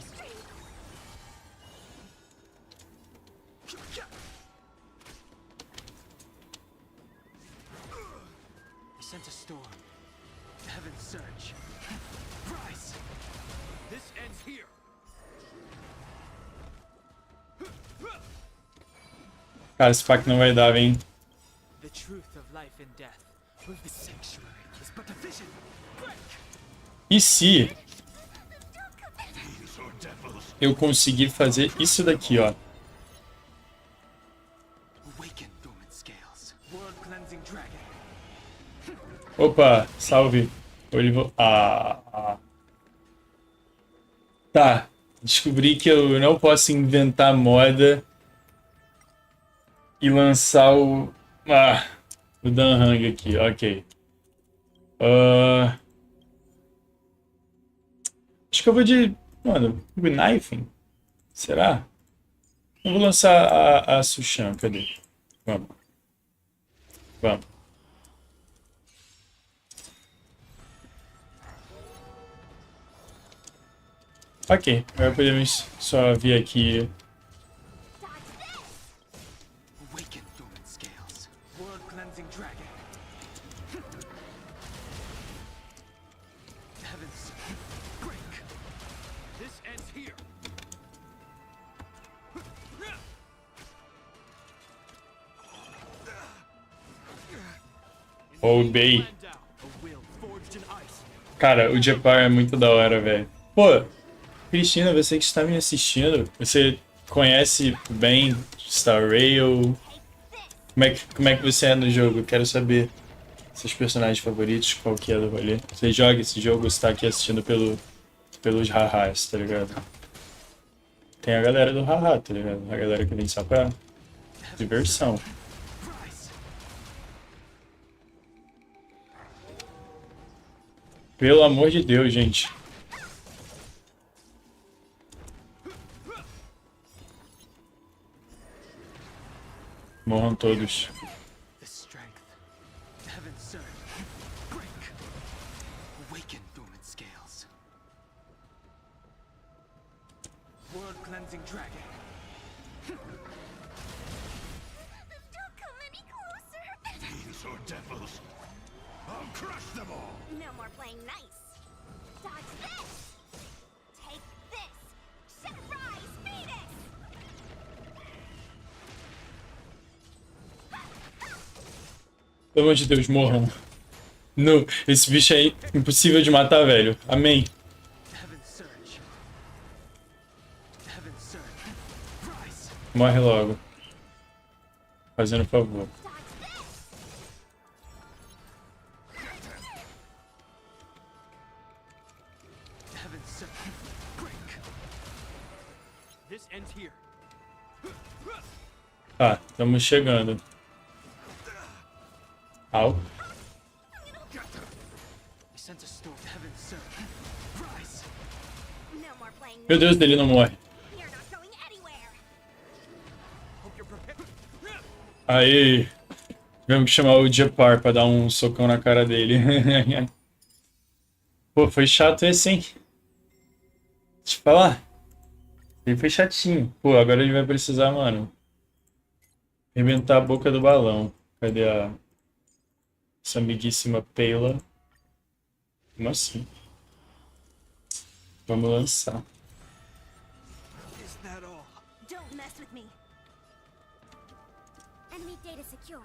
Cara, esse pack não vai dar, hein? E se eu conseguir fazer isso daqui, ó? Opa, salve. Tá, descobri que eu não posso inventar moda e lançar o Dan Hang aqui, ok. Acho que eu vou de... Mano, knifing? Será? Eu vou lançar a Sushan, cadê? Vamos. Vamos. Ok, agora podemos só vir aqui. Roubei. Cara, o Japar é muito da hora, velho. Pô, Cristina, você que está me assistindo, você conhece bem Star Rail? Como é que você é no jogo? Eu quero saber seus personagens favoritos, qual que é do rolê. Você joga esse jogo, você tá aqui assistindo pelos hahás, tá ligado? Tem a galera do haha, tá ligado? A galera que vem só pra diversão. Pelo amor de Deus, gente. Morram todos. The strength. Heaven's surge. Break. Awaken dormant scales. World cleansing dragon. Don't come any closer. Fiends or devils, I'll crush them all. No more playing nice. Dodge this. Take this. Shut rise, Phoenix. Pelo amor de Deus, morram. No, esse bicho é impossível de matar, velho. Amém. Heaven's surge. Heaven's surge. Rise. Morre logo. Fazendo favor. Heaven's surge. Break. This ends here. Tá, estamos chegando. Au. I sense a storm. Heaven's surge. Rise. No more playing Meu Deus, ele não morre. You're not going anywhere. Hope you're prepared. Aí. Tivemos que chamar o Japar pra dar um socão na cara dele. Pô, foi chato esse, hein? Deixa eu falar. Ele foi chatinho. Pô, agora ele vai precisar, mano, arrebentar a boca do balão. Cadê essa amiguíssima Pela? Como assim? Vamos lançar. Is that all? Don't mess with me. Enemy data secured.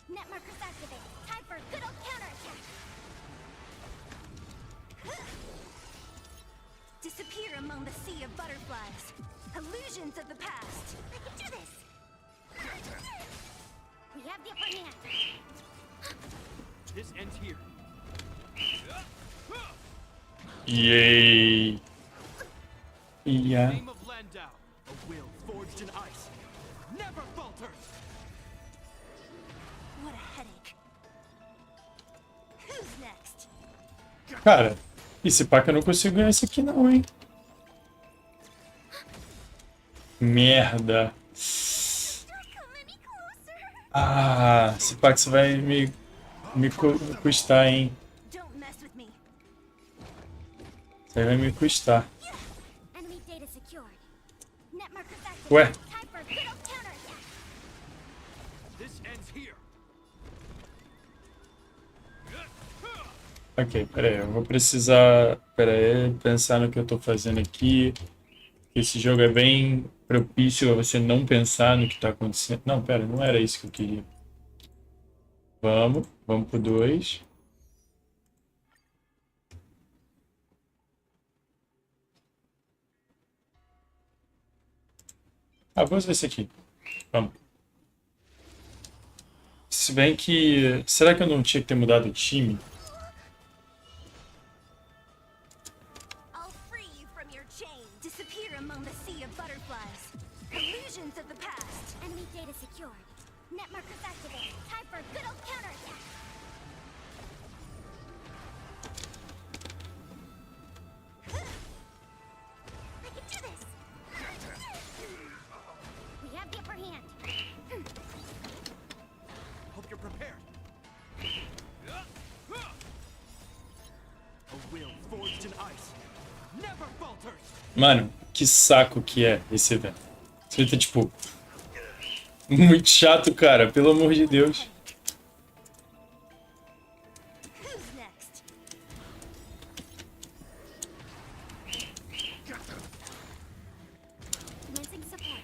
Net markers activated. Time for a good old counterattack. Disappear among the sea of butterflies. Illusions of the past. I can do this. We have the upper hand. This ends here. Yay! Yeah. Name of Landau, a will forged in ice, never falters. What a headache. Who's next? Cara, esse pá que eu não consigo ganhar esse aqui não, hein? Merda. Don't come any closer. Ah, esse pá que você vai me custar, hein? Don't mess with me. Isso aí vai me custar. Enemy data secured. Net markers activated. Ué, Time for a good old counterattack. This ends here. ok, pera aí, eu vou precisar, pera aí, pensar no que eu tô fazendo aqui. Esse jogo é bem propício a você não pensar no que tá acontecendo. Não, pera, não era isso que eu queria. Vamos pro 2. Ah, vou usar esse aqui. Vamos. Se bem que... Será que eu não tinha que ter mudado o time? I'll free you from your chain. Disappear among the sea of butterflies. Illusions of the past. Enemy data secured. Net markers activated. Time for a good old counterattack. I can do this. We have the upper hand. Hope you're prepared. A will forged in ice, never falters. Mano, que saco que é esse evento. Esse evento é, tipo, muito chato, cara. Pelo amor de Deus. Who's next? Commencing support.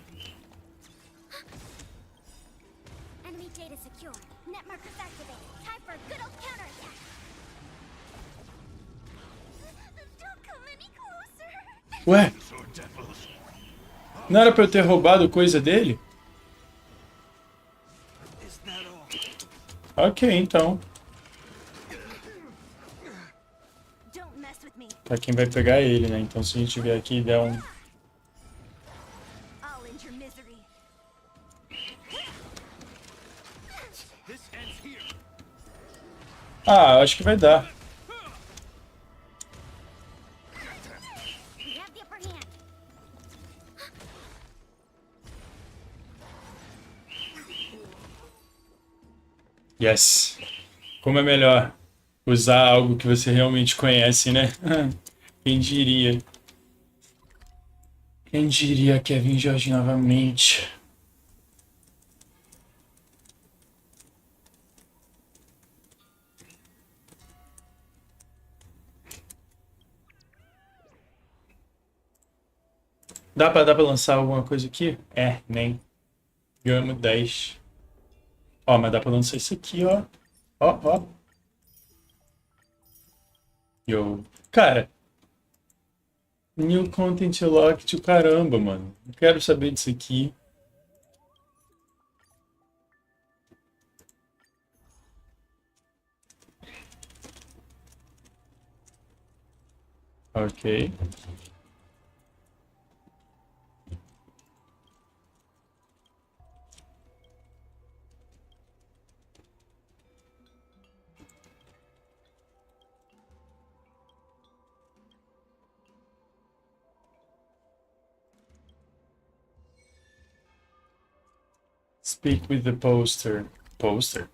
Enemy data secured. Net markers activated. Time for a good old counterattack. Don't come any closer. Ué, Or devils, não era pra eu ter roubado coisa dele? Is that all? Ok, então. Don't mess with me. Tá, quem vai pegar é ele, né? Então se a gente vier aqui e der um... I'll end your misery. This ends here. Ah, acho que vai dar. Yes. Como é melhor usar algo que você realmente conhece, né? Quem diria? Quem diria Kevin Jorge novamente? Dá pra lançar alguma coisa aqui? É, nem. Ganhamos 10. Ó, mas dá pra lançar isso aqui, ó. Ó, ó. Yo. Cara, new content locked, o caramba, mano. Não quero saber disso aqui. Ok. Speak with the poster. Poster?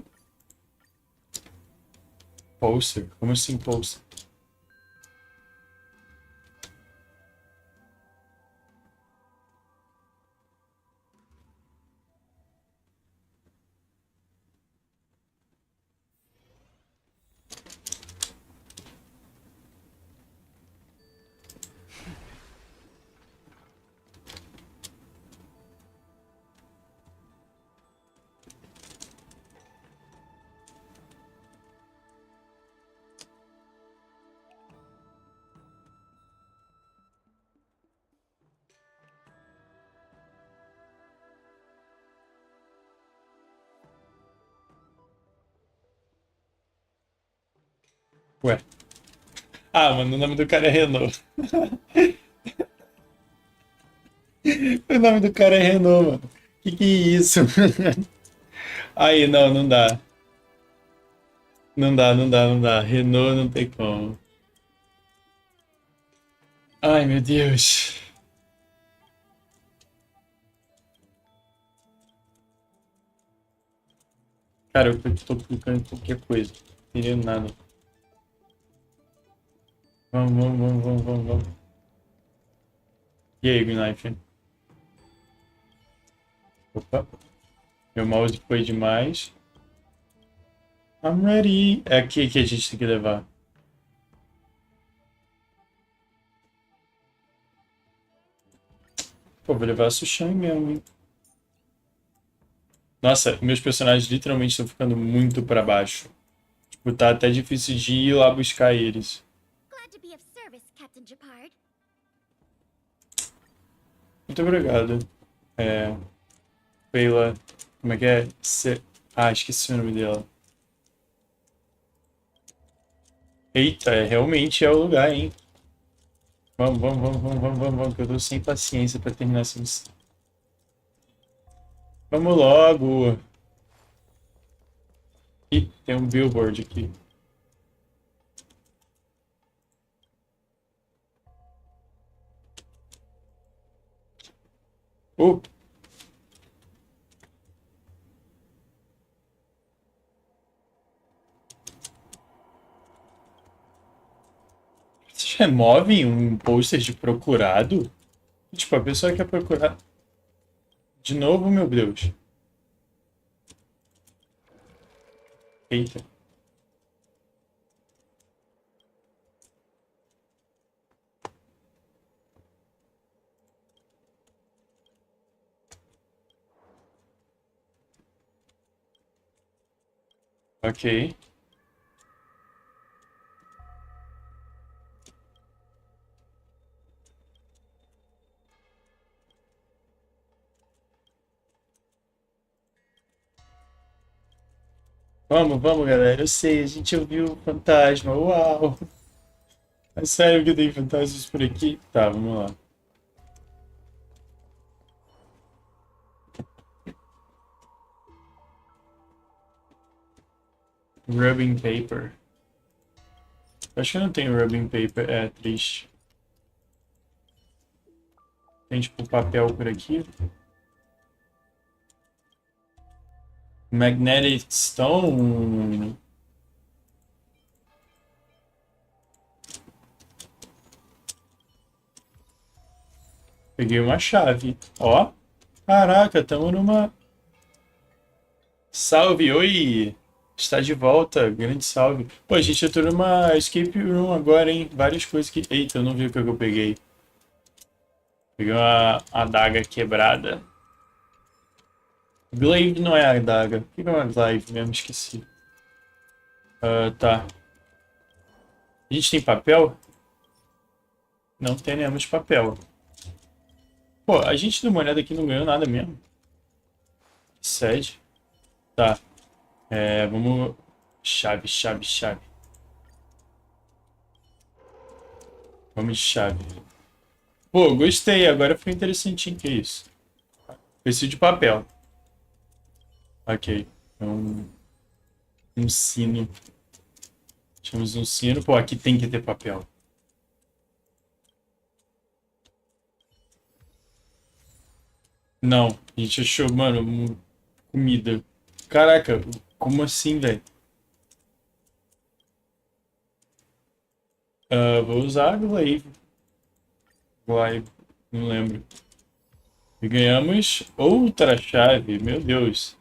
Poster? Como assim poster? Ué. Ah, mano, o nome do cara é Renault. O nome do cara é Renault, mano. Que é isso? Aí, não, não dá. Não dá, não dá, não dá. Renault não tem como. Ai, meu Deus. Cara, eu tô clicando em qualquer coisa. Não entendendo nada. Vamos, vamos, vamos, vamos, vamos, vamos. E aí, Knife? Opa. Meu mouse foi demais. I'm ready. É aqui que a gente tem que levar. Pô, vou levar a Sushan mesmo, hein? Nossa, meus personagens literalmente estão ficando muito pra baixo. Tipo, tá até difícil de ir lá buscar eles. Glad to be of service, Captain Japard. Muito obrigado. Pela. Como é que é? Ah, esqueci o nome dela. Eita, realmente é o lugar, hein? Vamos, vamos, vamos, vamos, vamos, vamos, vamos, que eu tô sem paciência pra terminar essa missão. Vamos logo! Ih, tem um billboard aqui. Uh! Vocês removem um pôster de procurado? Tipo, a pessoa quer procurar. De novo, meu Deus. Eita. Ok. Vamos, vamos, galera. Eu sei, a gente ouviu o fantasma. Uau! É sério que tem fantasmas por aqui? Tá, vamos lá. Rubbing paper. Acho que não tem rubbing paper. É triste. Tem tipo papel por aqui. Magnetic Stone. Peguei uma chave. Ó. Caraca, tamo numa... Salve, oi! Está de volta, grande salve. Pô, a gente entrou numa escape room agora, hein? Várias coisas que... Eita, eu não vi o que eu peguei. Peguei uma adaga quebrada. Glaive não é a adaga. O que é uma glaive mesmo? Esqueci. Tá. A gente tem papel? Não temos papel. Pô, a gente deu uma olhada aqui e não ganhou nada mesmo. Sede. Tá. Vamos... Chave. Vamos de chave. Pô, gostei. Agora foi interessantinho. Que isso? Preciso de papel. Ok. Um sino. Temos um sino. Pô, aqui tem que ter papel. Não. A gente achou, mano, comida. Caraca, como assim, velho? Vou usar a glaive. Glaive. Não lembro. E ganhamos outra chave. Meu Deus.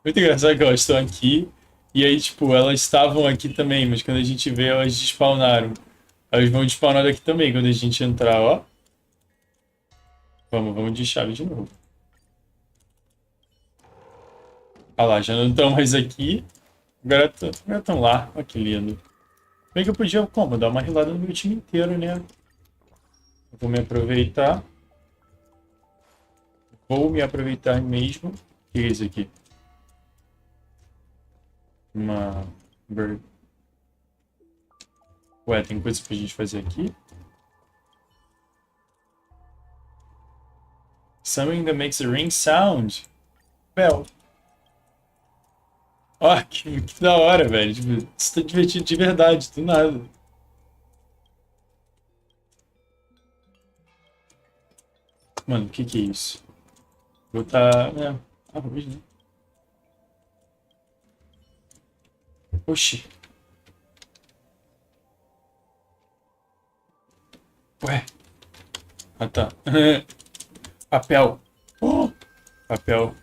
Muito engraçado que elas estão aqui. E aí, tipo, elas estavam aqui também. Mas quando a gente vê, elas despawnaram. Elas vão despawnar daqui também quando a gente entrar, ó. Vamos de chave de novo. Ah lá, já não estão mais aqui. Agora estão lá. Olha que lindo. Bem que eu podia, como? Dar uma rilada no meu time inteiro, né? Vou me aproveitar. Vou me aproveitar mesmo. O que é isso aqui? Uma... bird. Ué, tem coisa pra gente fazer aqui? Something that makes a ring sound. Bell. Ó, que da hora, velho. Tipo, isso tá divertido de verdade, do nada. Mano, o que é isso? Botar... arroz, né? Oxi. Ué. Ah, tá. Papel. Oh, papel.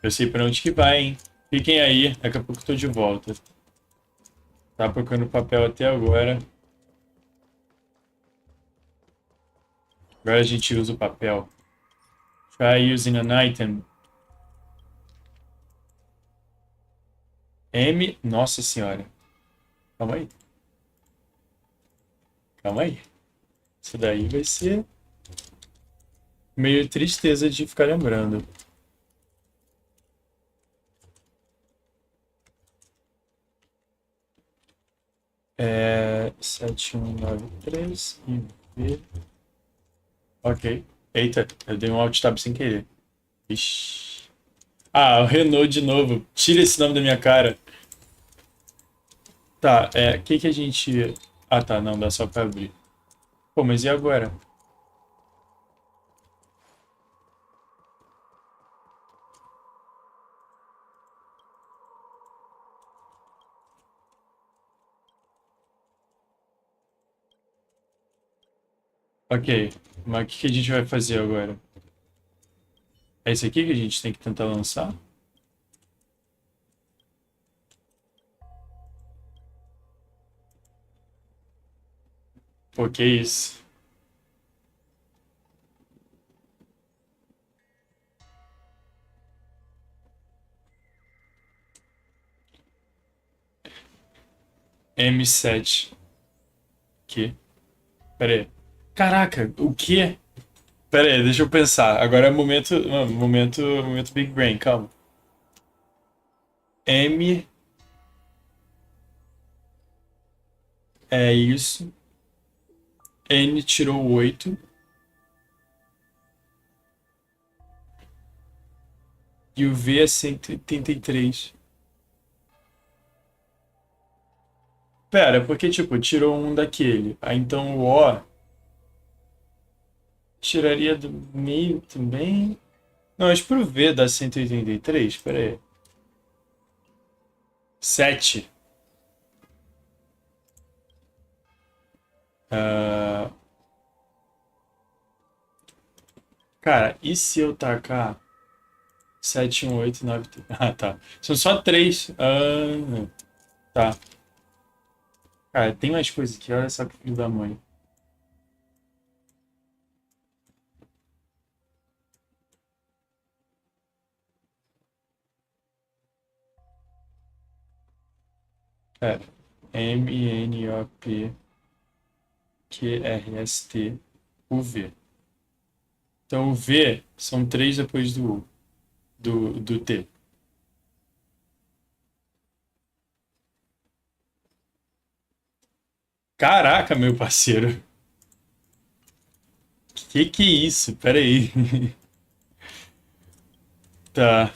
Eu sei pra onde que vai, hein? Fiquem aí, daqui a pouco eu tô de volta. Tá procurando papel até agora. Agora a gente usa o papel. Try using an item. M... Nossa senhora. Calma aí. Calma aí. Isso daí vai ser... meio tristeza de ficar lembrando. É... 7193 e V... Ok. Eita, eu dei um alt tab sem querer. Ixi. Ah, o Renault de novo. Tira esse nome da minha cara. Tá, o que a gente... Ah, tá, não, dá só pra abrir. Pô, mas e agora? Ok, mas o que a gente vai fazer agora? É esse aqui que a gente tem que tentar lançar? Pô, que isso? M7. Que? Pera aí. Caraca, o quê? Pera aí, deixa eu pensar. Agora é momento Big Brain, calma. M é isso. N tirou 8. E o V é 183. Pera, porque tipo, tirou um daquele. Aí então o O tiraria do meio também. Não, mas pro V dá 183. Pera aí. 7. Cara, e se eu tacar 7, 1, 8, 9... Ah, tá. São só 3. Tá. Cara, tem mais coisa aqui. Olha só que filho da mãe. É. MNOPQRST Então o V são 3 depois do U, do T. Caraca, meu parceiro. Que é isso? Pera aí. Tá.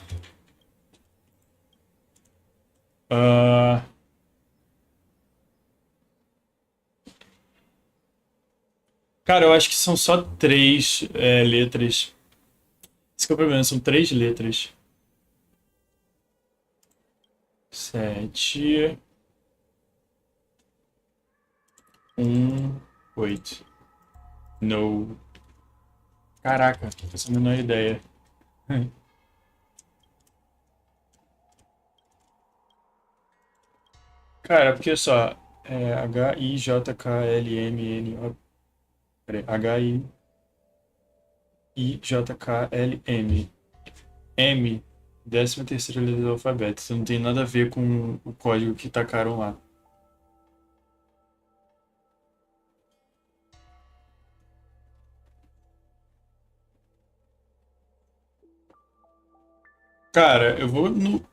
Ah, cara, eu acho que são só 3 letras. Esse que é o problema, são 3 letras. 7, 1, 8. No. Caraca, não faço a menor ideia. Cara, porque só. HIJKLMN. Peraí, HIJKLM. M, 13ª letra do alfabeto. Isso não tem nada a ver com o código que tacaram lá. Cara, eu vou no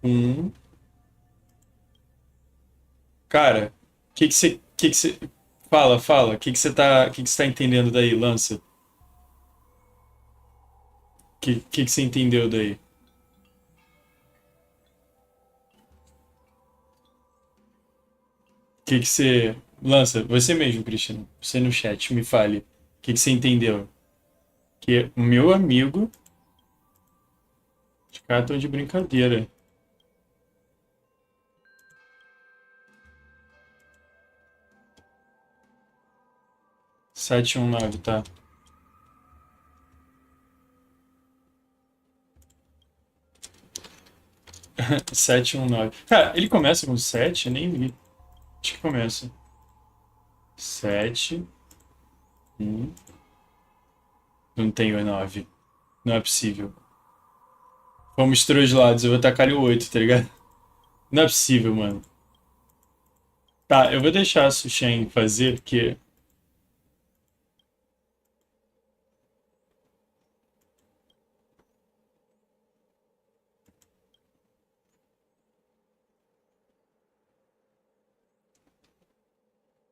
1. Cara, que você fala, o que que você tá entendendo daí, lança? Que você entendeu daí? Que você lança? Você mesmo, Cristiano. Você no chat, me fale. Que você entendeu? Que o meu amigo, os caras estão de brincadeira. 719, tá? 719. Cara, ele começa com 7? Eu nem vi. Acho que começa. 7, 1. Não tenho 9. Não é possível. Vamos três lados, eu vou tacar o 8, tá ligado? Não é possível, mano. Tá, eu vou deixar a Sushen fazer, porque.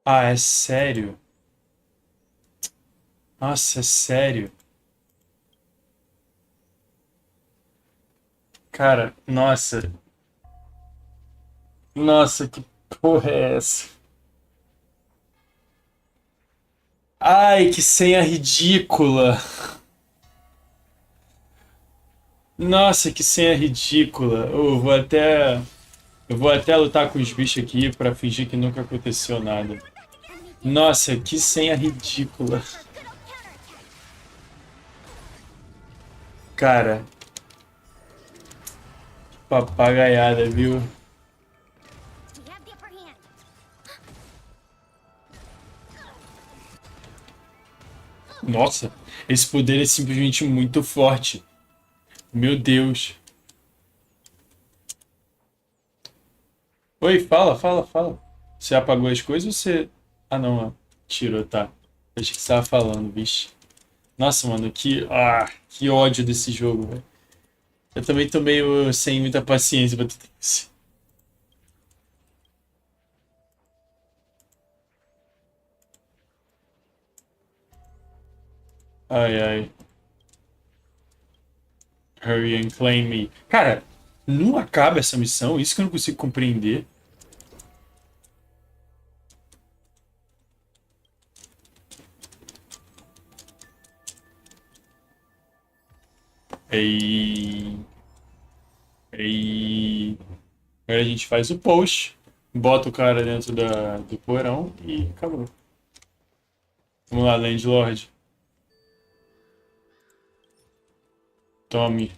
Ah, é sério? Nossa, é sério? Cara, nossa. Nossa, que porra é essa? Ai, que senha ridícula! Nossa, que senha ridícula! Eu vou até lutar com os bichos aqui pra fingir que nunca aconteceu nada. Nossa, que senha ridícula. Cara, papagaiada, viu? We have the upper hand. Nossa, esse poder é simplesmente muito forte. Meu Deus. Oi, fala. Você apagou as coisas ou você. Ah, não, ó. Tirou, tá. Achei que você tava falando, bicho. Nossa, mano, que ódio desse jogo, velho. Eu também tô meio sem muita paciência pra tudo isso. Ai, ai. Hurry and claim me. Cara, não acaba essa missão? Isso que eu não consigo compreender. Ei. E agora a gente faz o post, bota o cara dentro do porão e acabou. Vamos lá, Landlord. Tome.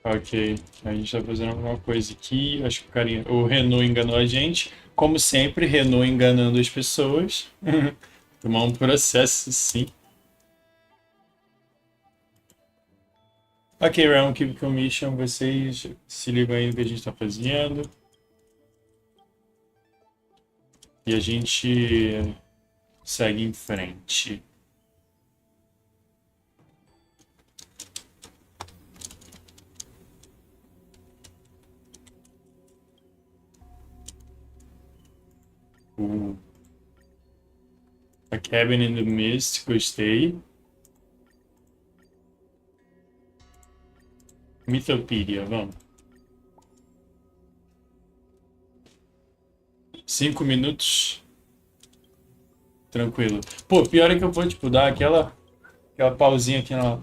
Ok, a gente tá fazendo alguma coisa aqui. Acho que o Renault enganou a gente. Como sempre, Renault enganando as pessoas. Tomar um processo, sim. Ok, Round Keep Commission, vocês se ligam aí no que a gente tá fazendo. E a gente segue em frente. Uh, A Cabin in the Mist, gostei. Mythopedia, vamos. 5 minutos. Tranquilo. Pô, pior é que eu vou, tipo, dar aquela pausinha aqui na.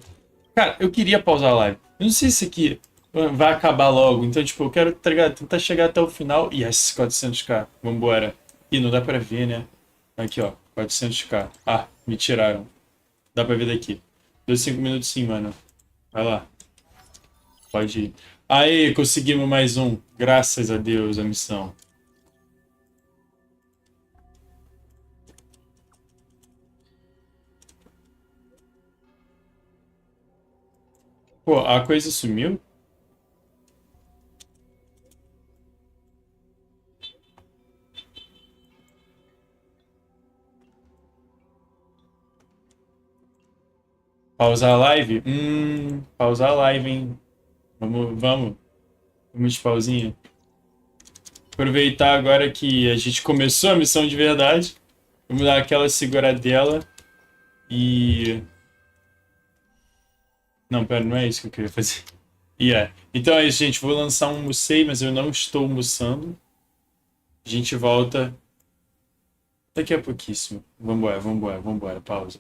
Cara, eu queria pausar a live. Eu não sei se aqui vai acabar logo. Então, tipo, eu quero, tá ligado? Tentar chegar até o final. Yes, 400k. Vambora. Ih, não dá pra ver, né? Aqui, ó. 400k. Ah, me tiraram. Dá pra ver daqui. Deu 5 minutos sim, mano. Vai lá. Pode ir. Aê, conseguimos mais um. Graças a Deus, a missão. Pô, a coisa sumiu? Pausar a live? Pausar a live, hein? Vamos. Vamos de pausinha. Aproveitar agora que a gente começou a missão de verdade. Vamos dar aquela seguradela e. Não, pera, não é isso que eu queria fazer. Então é isso, gente. Vou lançar um Musei, mas eu não estou almoçando. A gente volta daqui a pouquíssimo. Vambora. Pausa.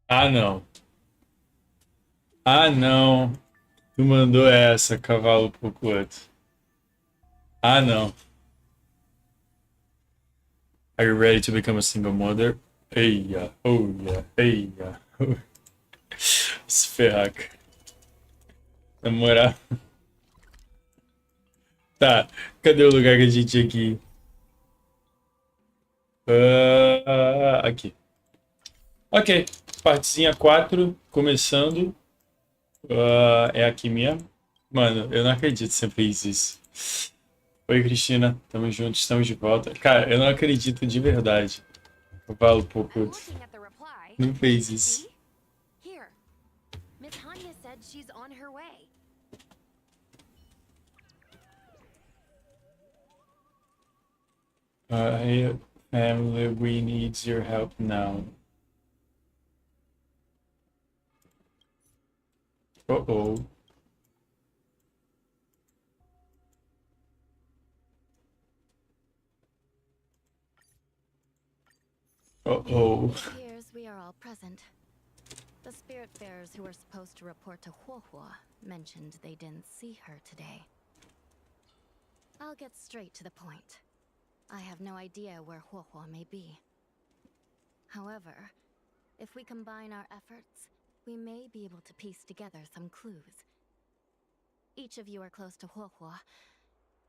Ah, não. Ah, não. Tu mandou essa, cavalo pouco outro. Ah, não. Are you ready to become a single mother? Eia, oh yeah, eia. Se ferrar, cara. Na moral. Tá, cadê o lugar que a gente tinha aqui? Aqui. Ok, partezinha 4, começando. É aqui mesmo. Mano, eu não acredito que você fez isso. Oi, Cristina. Tamo juntos, estamos de volta. Cara, eu não acredito de verdade. Eu falo pouco. I'm looking at the reply. Não fez isso. See? Here. Miss Hanya said she's on her way. Hey, family, we need your help now. Uh-oh. Uh-oh. It appears we are all present. The spirit bearers who were supposed to report to HuoHuo mentioned they didn't see her today. I'll get straight to the point. I have no idea where HuoHuo may be. However, if we combine our efforts, we may be able to piece together some clues. Each of you are close to HuoHuo.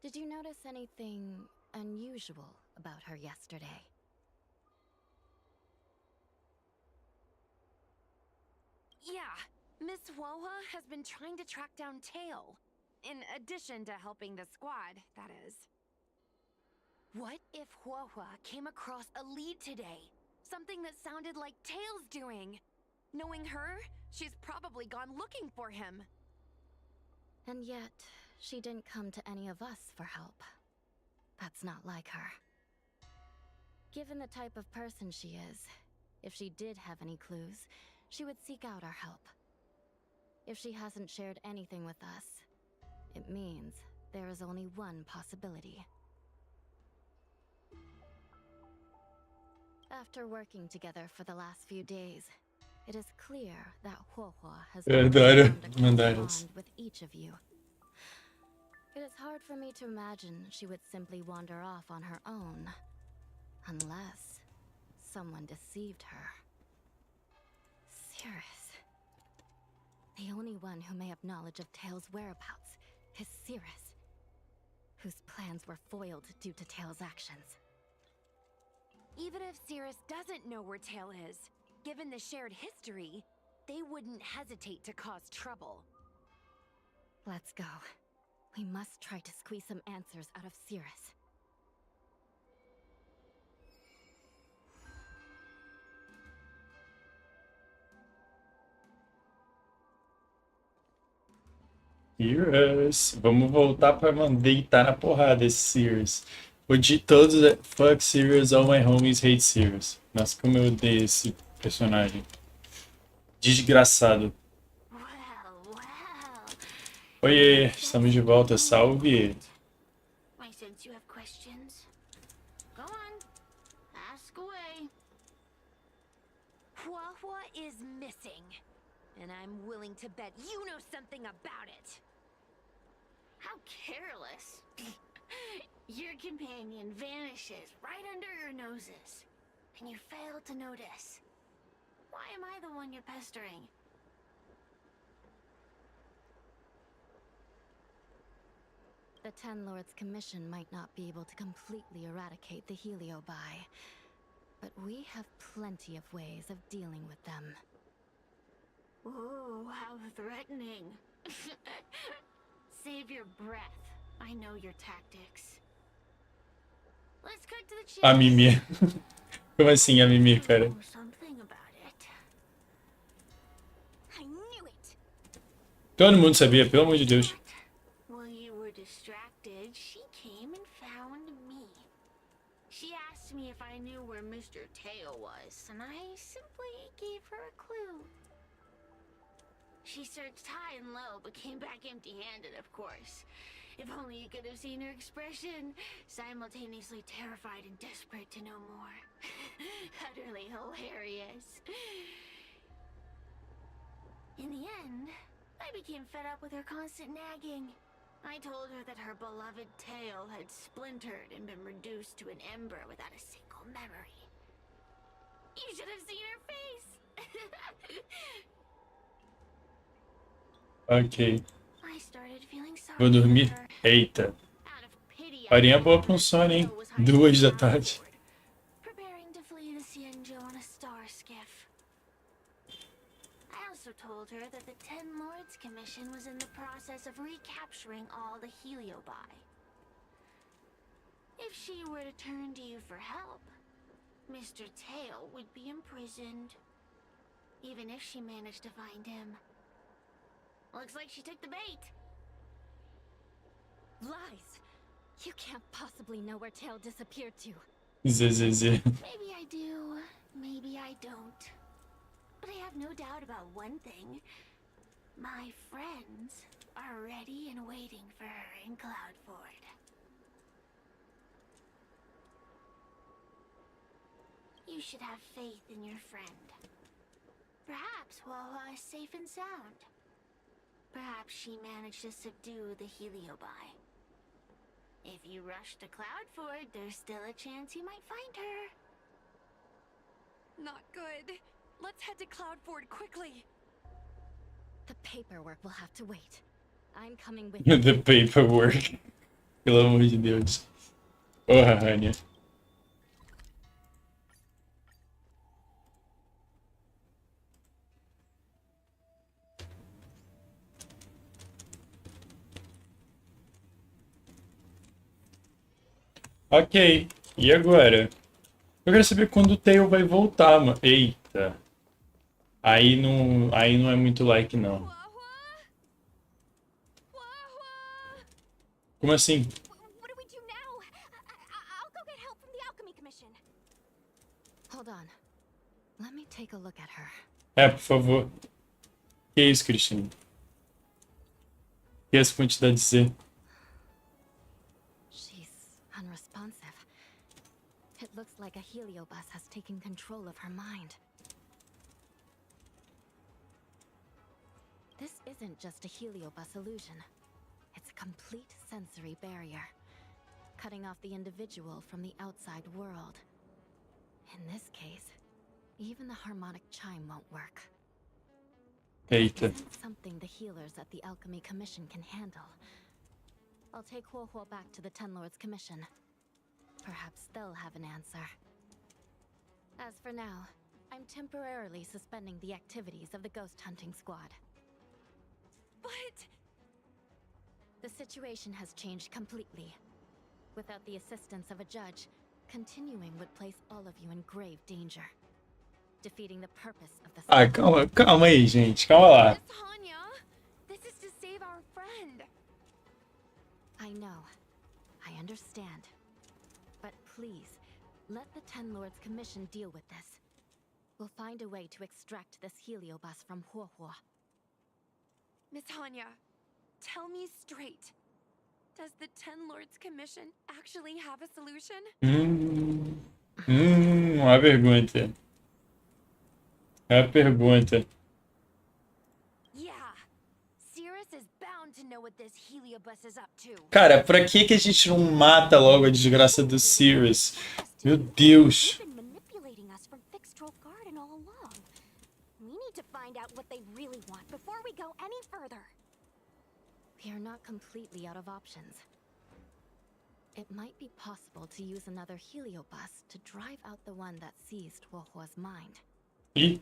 Did you notice anything unusual about her yesterday? Yeah, Miss HuoHuo has been trying to track down Tail. In addition to helping the squad, that is. What if HuoHuo came across a lead today? Something that sounded like Tail's doing. Knowing her, she's probably gone looking for him. And yet, she didn't come to any of us for help. That's not like her. Given the type of person she is, if she did have any clues, she would seek out our help. If she hasn't shared anything with us, it means there is only one possibility. After working together for the last few days, it is clear that HuoHuo has formed a close bond with each of you. It is hard for me to imagine she would simply wander off on her own, unless someone deceived her. Cirrus. The only one who may have knowledge of Tail's whereabouts is Cirrus, whose plans were foiled due to Tail's actions. Even if Cirrus doesn't know where Tail is, given the shared history, they wouldn't hesitate to cause trouble. Let's go. We must try to squeeze some answers out of Cirrus. Cirrus. Vamos voltar pra deitar na porrada esse Cirrus. O de todos é Fuck Cirrus, all my homies hate Cirrus. Nossa, como eu odeio esse personagem. Desgraçado. Oiê, estamos de volta, salve! I sense you have questions. Go on. Ask away. HuoHuo is missing, and I'm willing to bet you know something about it. How careless. Your companion vanishes right under your noses, and you fail to notice. Why am I the one you're pestering? The Ten Lords' Commission might not be able to completely eradicate the Heliobi, but we have plenty of ways of dealing with them. Ooh, how threatening. Save your breath. I know your tactics. Let's cut to the chase. A Mimir. Como assim a Mimir, cara? Know something about it. I knew it! Todo mundo sabia, pelo amor de Deus. While you were distracted, she came and found me. She asked me if I knew where Mr. Tail was, and I simply gave her a clue. She searched high and low, but came back empty-handed, of course. If only you could have seen her expression, simultaneously terrified and desperate to know more. Utterly hilarious. In the end, I became fed up with her constant nagging. I told her that her beloved tail had splintered and been reduced to an ember without a single memory. You should have seen her face! Ok. I started feeling sorry Vou dormir. for her. Eita. Out of pity, I Horinha boa told pra her um sono, hein? Tail was hiding 2 da in the tarde. cloudboard, preparing to flee the Sininho on a star skiff. I also told her that the Ten Lords Commission was in the process of recapturing all the Heliobi. If she were to turn to you for help, Mr. Tail would be imprisoned. Even if she managed to find him. Looks like she took the bait. Lies! You can't possibly know where Tail disappeared to. Zzzz. Maybe I do, maybe I don't. But I have no doubt about one thing. My friends are ready and waiting for her in Cloudford. You should have faith in your friend. Perhaps HuoHuo is safe and sound. Perhaps she managed to subdue the Heliobi. If you rush to Cloudford, there's still a chance you might find her. Not good. Let's head to Cloudford quickly. The paperwork will have to wait. I'm coming with you. The paperwork. Pelo amor de Deus. Porra, Rania. Ok, e agora? Eu quero saber quando o Tail vai voltar, mano. Eita. Aí não é muito like, não. HuoHuo! Como assim? What do we do now? I'll go get help from the Alchemy Commission. Hold on. Let me take a look at her. É, por favor. Que isso, Cristina? Que essa quantidade de Z? She's unresponsive. It looks like a heliobus has taken control of her mind. This isn't just a heliobus illusion. It's a complete sensory barrier, cutting off the individual from the outside world. In this case, even the harmonic chime won't work. This Eita. isn't something the healers at the Alchemy Commission can handle. I'll take HuoHuo back to the Ten Lords Commission. Perhaps they'll have an answer. As for now, I'm temporarily suspending the activities of the ghost hunting squad. But... The situation has changed completely. Without the assistance of a judge, continuing would place all of you in grave danger. Defeating the purpose of the Ah, calma aí, gente. Calma lá. Miss Hanya, this is to save our friend. I know. I understand. But please, let the Ten Lords Commission deal with this. We'll find a way to extract this heliobus from HuoHuo. Miss Hanya, tell me straight. Does the Ten Lords Commission actually have a solution? Uma pergunta. É a pergunta. Yeah. Cirrus is bound to know what this heliobus is up to. Cara, pra que a gente não mata logo a desgraça do Sirius? Meu Deus. They've been manipulating us from Fixed Troll Garden all along. We need to find out what they really want before we go any further. We are not completely out of options. It might be possible to use another heliobus to drive out the one that seized HuoHuo's mind. Ih,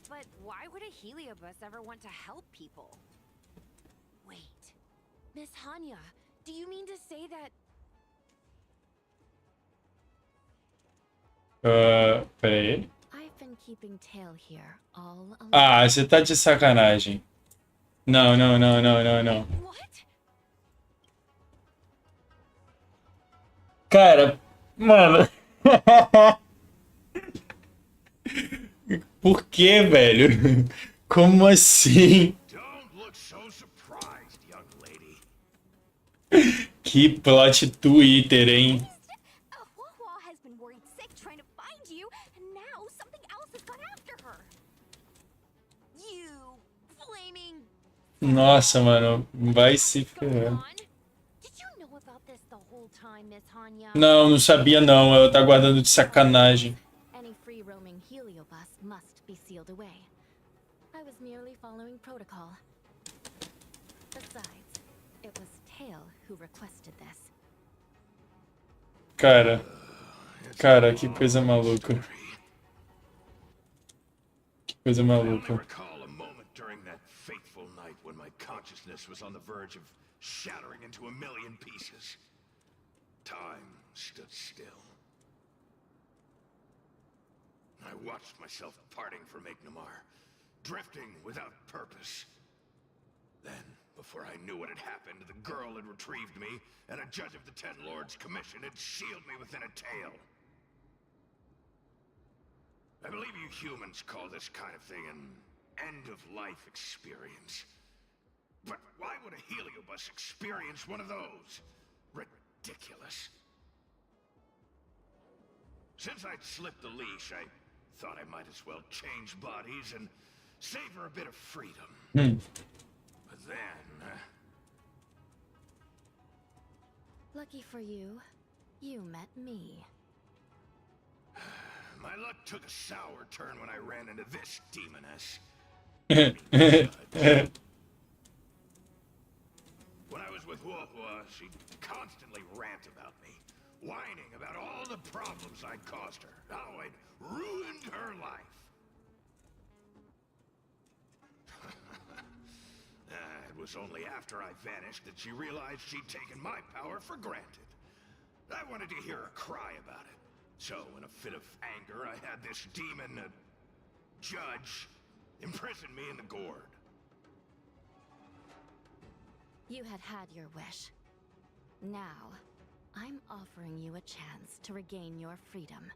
But why would a heliobus ever want to help people? Wait. Miss Hanya, do you mean to say that... pera aí. I've been keeping Tail here all along. Ah, você tá de sacanagem. Não. What? Cara, mano. Por que, velho? Como assim? Don't look so surprised, young lady. Que plot Twitter, hein? HuoHuo has been worried sick trying to find you, and now something else has gone after her. You Nossa, mano. Vai se Come ferrar. on. Did you know about this the whole time, Miss Hanya? Não, não sabia não. Ela tá guardando de sacanagem. Any free roaming heliobus must be sealed away. I was merely following protocol. Besides, it was Tail who requested this. Cara, que coisa maluca. Que coisa I only maluca. recall a moment during that fateful night when my consciousness was on the verge of shattering into a million pieces. Time stood still. I watched myself parting from Ignomar, drifting without purpose. Then, before I knew what had happened, the girl had retrieved me, and a judge of the Ten Lords' Commission had sealed me within a tail. I believe you humans call this kind of thing an end-of-life experience. But why would a heliobus experience one of those? Ridiculous. Since I'd slipped the leash, I thought I might as well change bodies and savor a bit of freedom. But then... Lucky for you, you met me. my luck took a sour turn when I ran into this demoness. When I was with HuoHuo, she'd constantly rant about me, whining about all the problems I'd caused her, how I'd ruined her life. It was only after I vanished that she realized she'd taken my power for granted. I wanted to hear her cry about it. So, in a fit of anger, I had this demon, judge, imprison me in the gourd. You had had your wish. Now, I'm offering you a chance to regain your freedom.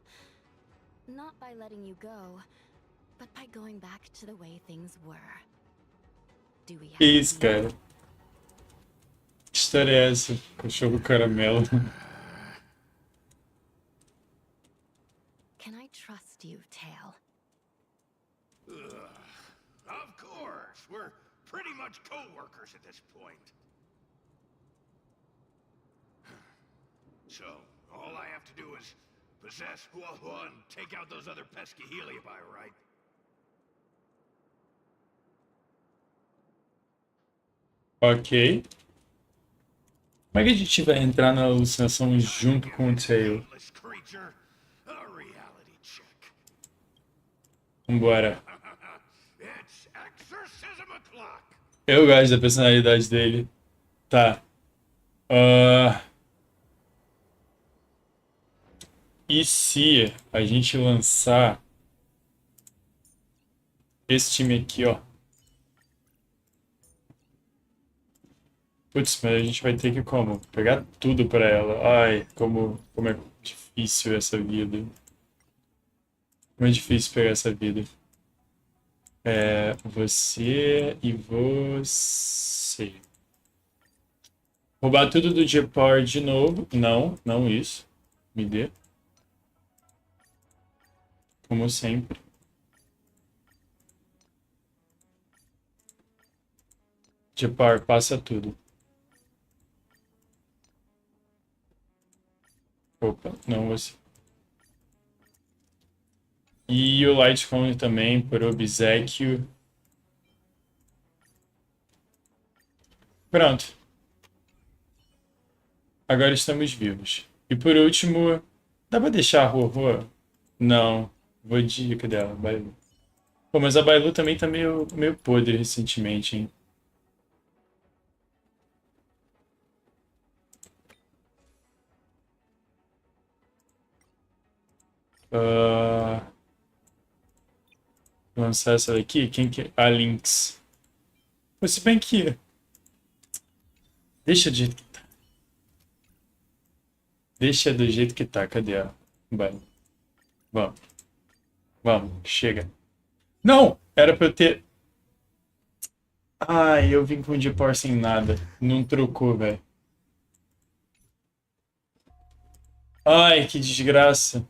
Not by letting you go, but by going back to the way things were. Do we have Que isso, cara? Que história é essa? Cachorro caramelo. Can I trust you, Tail? Of course, we're pretty much co-workers at this point. So, all I have to do is possess HuoHuo and take out those other pesky heliobi, right? Ok. Como é que a gente vai entrar na alucinação junto com o Tail? Nameless creature, a reality check. Vambora. It's exorcism o'clock. Eu gosto da personalidade dele. Tá. E se a gente lançar esse time aqui, ó? Putz, mas a gente vai ter que como? Pegar tudo pra ela. Ai, como é difícil essa vida. Como é difícil pegar essa vida. Você e você. Roubar tudo do G-Power de novo. Não isso. Me dê. Como sempre. G-Power, passa tudo. Opa, não você. E o Lightcone também, por obséquio. Pronto. Agora estamos vivos. E por último, dá pra deixar a HuoHuo? Não. Vou de dica dela, Bailu. Pô, mas a Bailu também tá meio podre recentemente, hein? Lançar essa daqui? Quem que... A Lynx. Mas se bem que... Deixa do jeito que tá. Deixa do jeito que tá. Cadê ela? Vai. Vamos. Chega. Não! Era pra eu ter... Ai, eu vim com o G-Power sem nada. Não trocou, velho. Ai, que desgraça.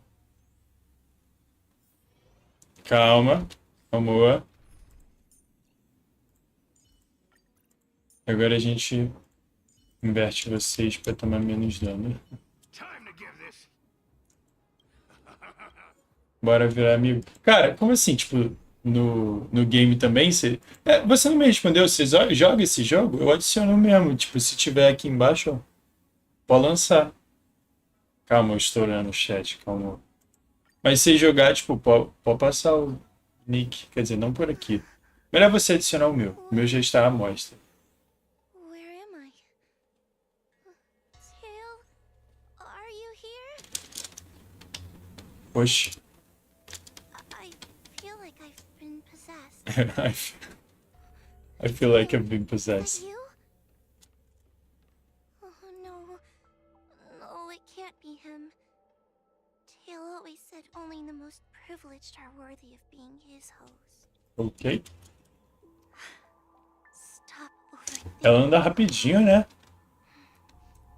Calma. Amor. Agora a gente inverte vocês pra tomar menos dano. Time to give this. Bora virar amigo. Cara, como assim? Tipo, no game também você. Você não me respondeu, você joga esse jogo? Eu adiciono mesmo. Tipo, se tiver aqui embaixo, ó, pode lançar. Calma, eu estourando o chat, calma. Mas se jogar, tipo, pode passar o nick. Quer dizer, não por aqui. Melhor você adicionar o meu. O meu já está à mostra. Where am I? Tail, are you here? Oxe. I feel like I've been possessed. I feel like I've been Is possessed. that you? Oh no. No, it can't be him. Tail always said only the most privileged are worthy of being his host. Ok. Stop overthinking. Ela anda rapidinho, né?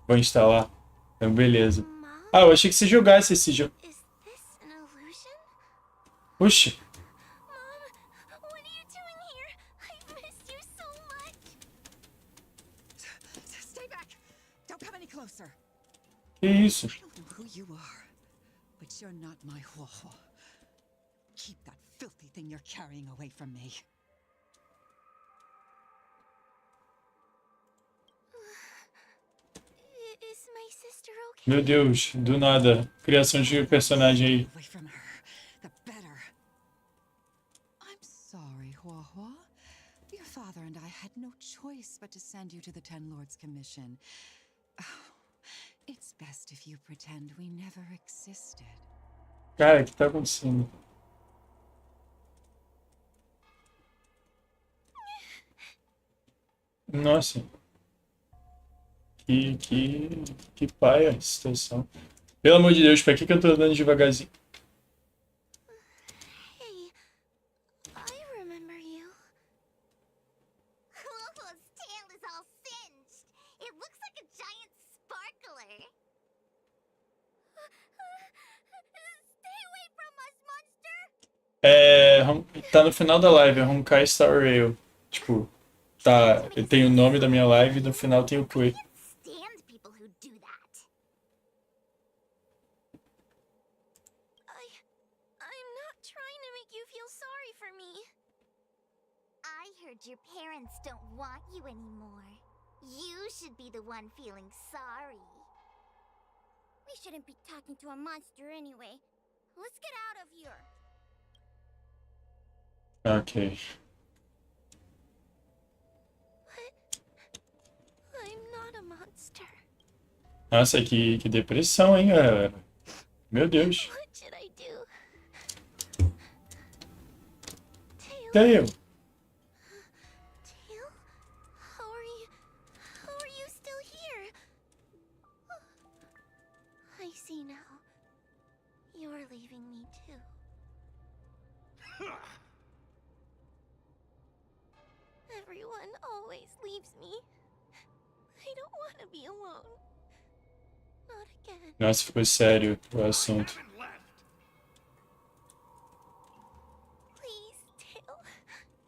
Vou instalar. Então, beleza. Mom, Ah, eu achei que você jogasse esse jogo. is this an illusion? Oxe. Mom, what are you doing here? I've missed you so much. Stay back! Don't come any closer. Que isso? I don't know who you are, but you're not my HuoHuo. Keep that filthy thing you're carrying away from me. Is my sister okay? Meu Deus, do nada. Criação de personagem aí. Away from her, the better. I'm sorry, HuoHuo. Your father and I had no choice but to send you to the Ten Lords Commission. Oh, it's best if you pretend we never existed. Cara, o que tá acontecendo? Nossa. Que paia a situação. Pelo amor de Deus, pra que eu tô andando devagarzinho? Hey, I remember you. HuoHuo's tail is all singed. It looks like a giant sparkler. Stay away from us, monster! Tá no final da live, é Honkai Star Rail. Tipo, tá. Tem o nome da minha live e no final tem o Q. Can't stand people who do that. I'm not trying to make you feel sorry for me. I heard your parents don't want you anymore. You should be the one feeling sorry. We shouldn't be talking to a monster anyway. Let's get out of here. Ok. I'm not a monster. Nossa, que depressão, hein, galera? Meu Deus. What should I do? Tail, Tail. Tail? How are you still here? I see now. You're leaving me too. Everyone always leaves me. I don't want to be alone. Not again. Nossa, ficou sério o assunto. Haven't left. Please, Tail.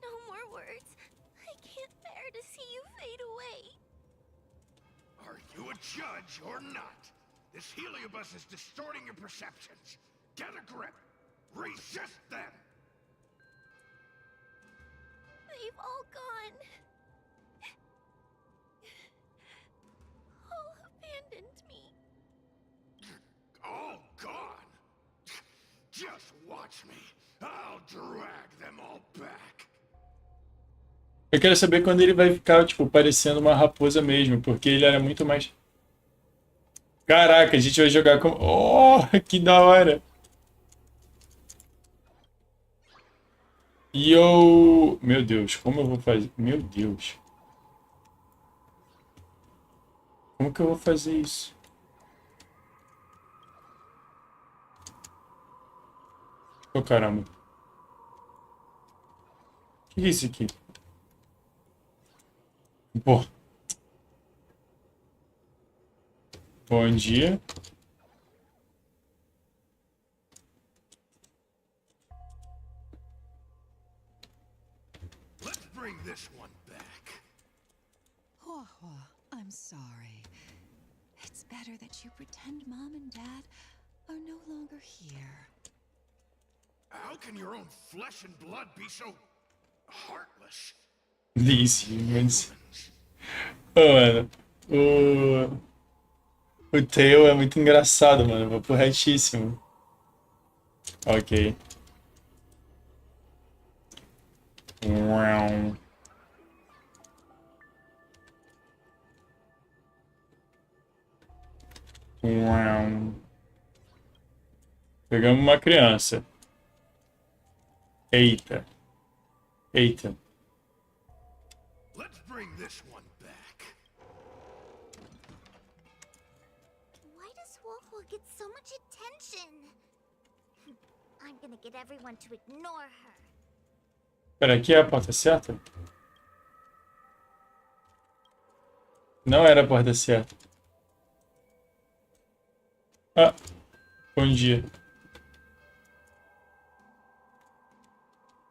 No more words. I can't bear to see you fade away. Are you a judge or not? This heliobus is distorting your perceptions. Get a grip. Resist them. They've all gone. All abandoned me. All gone. Just watch me. I'll drag them all back. Eu quero saber quando ele vai ficar, tipo, parecendo uma raposa mesmo, porque ele era muito mais... Caraca, a gente vai jogar com... Oh, que da hora! E eu... Meu Deus, como eu vou fazer? Meu Deus. Como que eu vou fazer isso? Ô, caramba. O que é isso aqui? Pô. Bom dia. Let's bring this one back. HuoHuo, I'm sorry. It's better that you pretend Mom and Dad are no longer here. How can your own flesh and blood be so heartless? These humans. Ô, mano, o Tail é muito engraçado, mano. Vou pro retíssimo. Ok. Uau. Uau. Pegamos uma criança. Eita. Eita. Let's bring this one back. Why does HuoHuo get so much attention? I'm gonna get everyone to ignore her. Pera, aqui é a porta certa? Não era a porta certa. Ah, bom dia.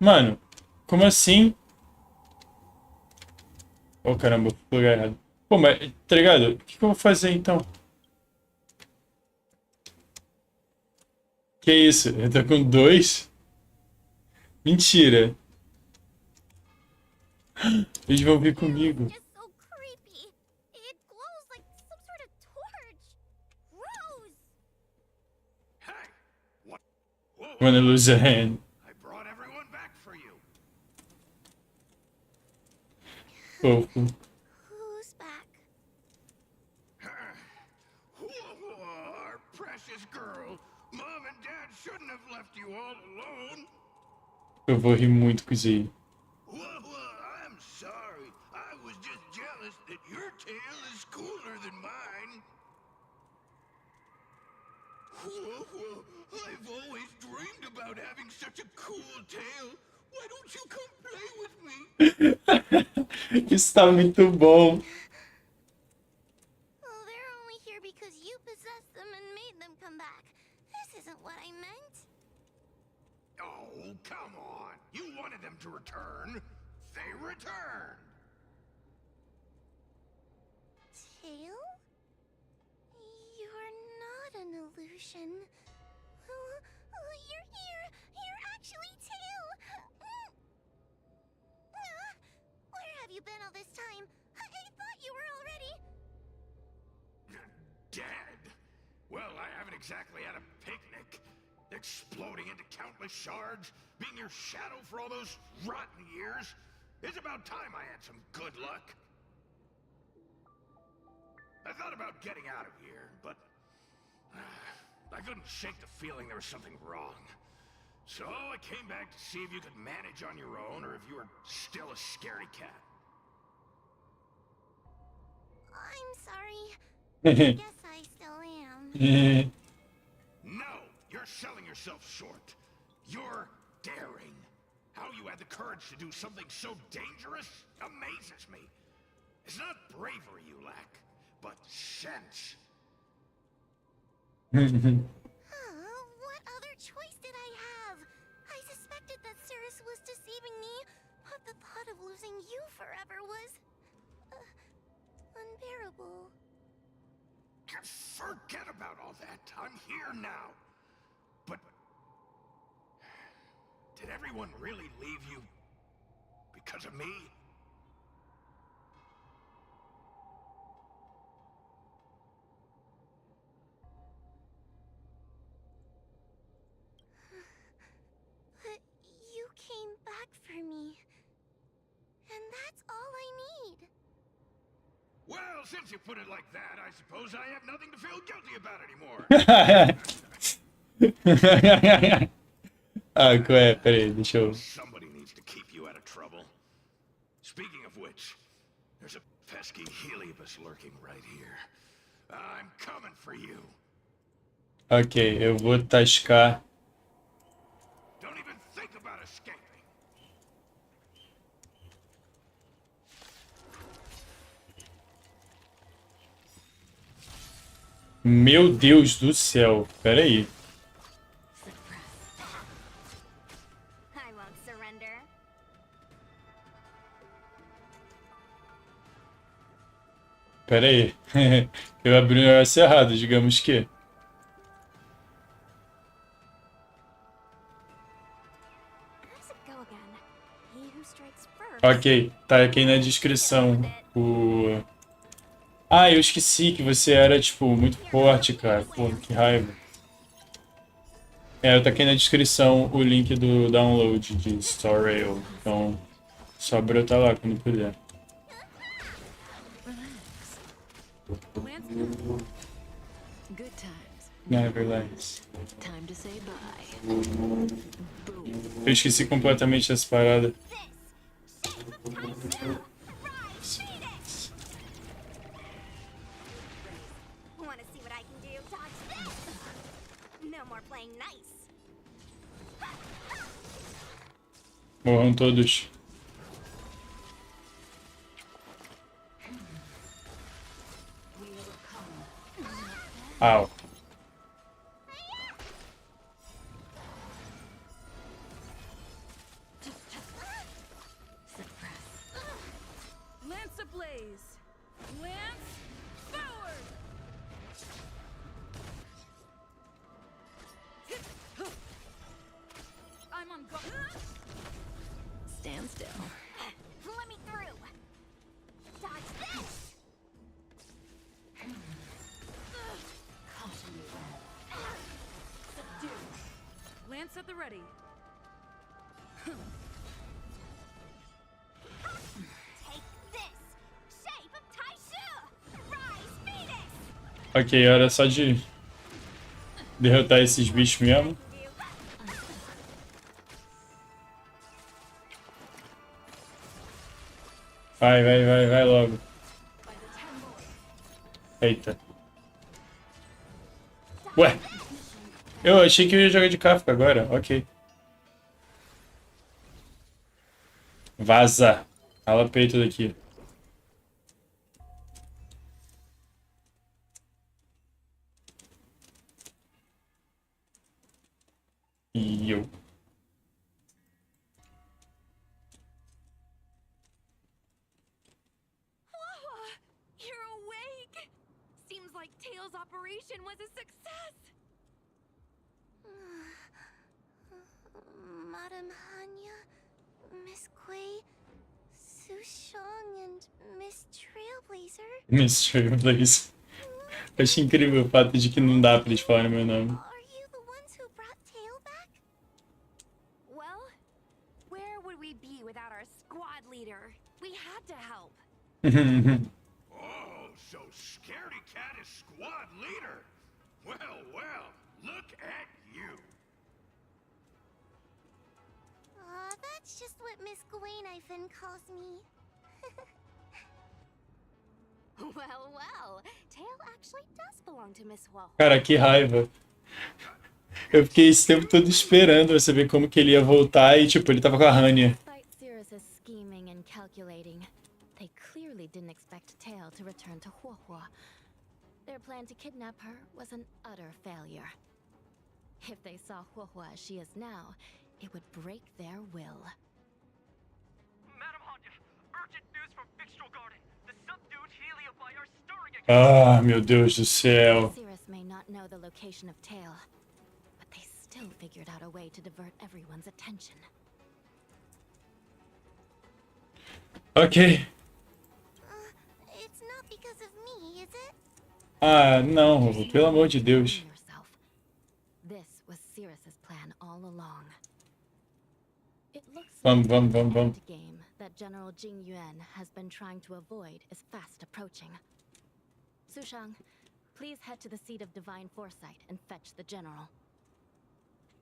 Mano, como assim? Oh, caramba, eu fui pro lugar errado. Pô, mas, tá ligado? O que eu vou fazer então? Que isso? Eu tô com 2? Mentira. Eles vão vir comigo. Just so creepy. It glows like some sort of torch. Rose! Hey! What? Whoa, Wanna lose a hand. I brought everyone back for you. Fofo. Who's back? Our precious girl. Mom and Dad shouldn't have left you all alone. Eu vou rir muito com isso aí. I'm sorry. I was just jealous that your tail is cooler than mine. I've always dreamed about having such a cool tail. Why don't you come play with me? Isso tá muito bom. Oh, they're only here because you possessed them and made them come back. This isn't what I meant. Oh, come on. You wanted them to return. They returned. Tail? You're not an illusion. You're here. You're actually Tail. Where have you been all this time? I thought you were already... Dead? Well, I haven't exactly had a picnic. Exploding into countless shards, being your shadow for all those rotten years. It's about time I had some good luck. I thought about getting out of here, but I couldn't shake the feeling there was something wrong. So I came back to see if you could manage on your own or if you were still a scaredy cat. I'm sorry. I guess I still am. No, you're selling yourself short. You're daring. How you had the courage to do something so dangerous amazes me. It's not bravery you lack, but sense. What other choice did I have? I suspected that Cirrus was deceiving me, but the thought of losing you forever was... unbearable. Forget about all that. I'm here now. But... did everyone really leave you because of me? But you came back for me. And that's all I need. Well, since you put it like that, I suppose I have nothing to feel guilty about anymore. Ah, qual é? Pera aí, deixa eu... Somebody needs to keep you out of trouble. Speaking of which, there's a pesky Heliobus lurking right here. I'm coming for you. Ok, eu vou tascar... Don't even think about escaping. Meu Deus do céu, pera aí. I won't surrender. Pera aí. Eu abri o negócio errado, digamos que. How's it go again? He who strikes first. Ok, tá aqui na descrição. O... Ah, eu esqueci que você era, tipo, muito forte, cara. Pô, que raiva. É, tá aqui na descrição o link do download de Storyrail. Então, só brotar lá quando puder. Good times. Never lies. Time to say bye. Boom. Eu esqueci completamente dessa parada. Wanna see what I can do? Dodge this! No more playing nice. Morram todos. Au. Lance ablaze. Lance forward. I'm on go. Stand still. Let me through. Dodge this! Lance at the ready. Take this! Shape of Taishu! Rise, Phoenix! Ok, era só de derrotar esses bichos mesmo. Vai, vai, vai, vai logo. Eita. Ué. Eu achei que eu ia jogar de Kafka agora. Ok. Vaza. Cala peito daqui. E eu. You're awake! Seems like Tails' operation was a success! Madam Hanya, Miss Quay, Sushong, and Miss Trailblazer. Miss Trailblazer. Eu achei incrível o fato de que não dá pra eles falarem meu nome. Are you the ones who brought Tail back? Well, where would we be without our squad leader? We had to help. Oh, so Scaredy Cat is squad leader. Well, well, look at you. That's just what Miss Gawain calls me. Well, Tail actually does belong to Miss HuoHuo. Cara, que raiva. Eu fiquei esse tempo todo esperando pra saber como que ele ia voltar e, tipo, ele tava com a Hanya. Despite Cirrus's scheming and calculating, they clearly didn't expect Tail to return to HuoHuo. Their plan to kidnap her was an utter failure. If they saw HuoHuo as she is now, it would break their will. Madam Hanya, urgent news from Fixtral Garden. The subdued Heliobi are stirring again. Ah, meu Deus do céu. Cirrus may not know the location of Tail, but they still figured out a way to divert everyone's attention. Ok. It's not because of me, is it? Ah, não, pelo amor de Deus. Yourself. This was Cirrus's plan all along. It looks Vamos, like vamos, the vamos, vamos. end game that General Jing Yuan has been trying to avoid is fast approaching. Sushang, please head to the seat of divine foresight and fetch the general.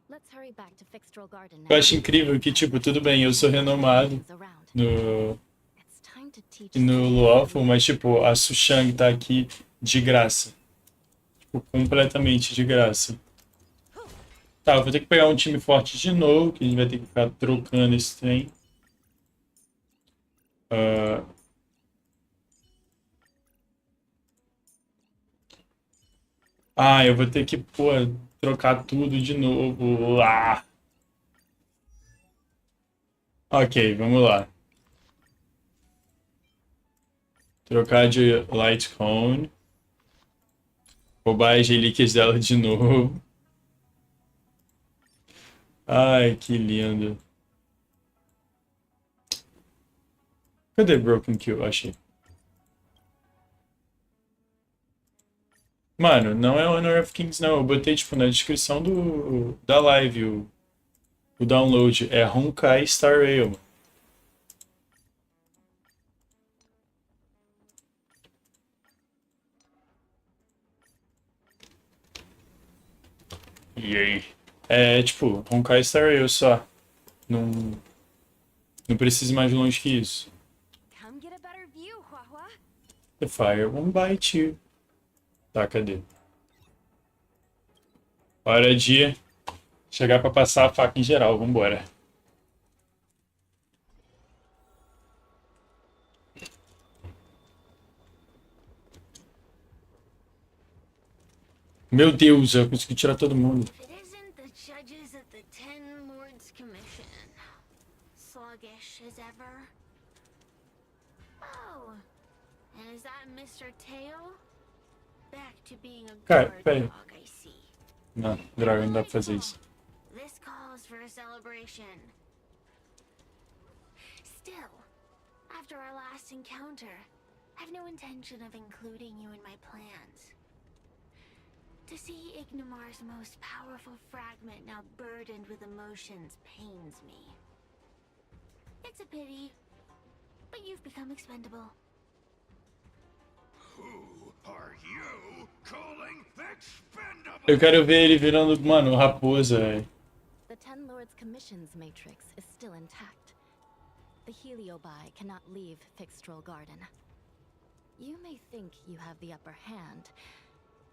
Let's hurry back to Fixtral Garden now. Eu acho incrível que, tipo, tudo bem, eu sou renomado no It's time to teach no HuoHuo, mas, tipo, a Sushang tá aqui de graça. Tipo, completamente de graça. Tá, eu vou ter que pegar um time forte de novo, que a gente vai ter que ficar trocando esse trem. Ah, eu vou ter que, pô, trocar tudo de novo. Ah. Ok, vamos lá. Trocar de light cone. Roubar as relíquias dela de novo. Ai, que lindo. Cadê Broken Kill? Achei. Mano, não é Honor of Kings, não. Eu botei, tipo, na descrição da live o download. É Honkai Star Rail. E aí? É, tipo, Honkai Star Rail só. Não, não precisa ir mais longe que isso. Come get a better view, HuoHuo. The fire won't bite you. Tá, cadê? Hora de chegar pra passar a faca em geral. Vambora. Meu Deus, eu consegui tirar todo mundo. It isn't the judges of the Ten Lords Commission. Sluggish as ever. Oh, and is that Mr. Tail? Back to being a Cara, guard peraí. dog, I see. Não, droga, não dá pra fazer isso. This calls for a celebration. Still, after our last encounter, I've no intention of including you in my plans. To see Ignimar's most powerful fragment now burdened with emotions pains me. It's a pity, but you've become expendable. Who are you calling expendable? Eu quero ver ele virando, mano, raposa, velho. The Ten Lords Commission's matrix is still intact. The Heliobi cannot leave Fixtral Garden. You may think you have the upper hand,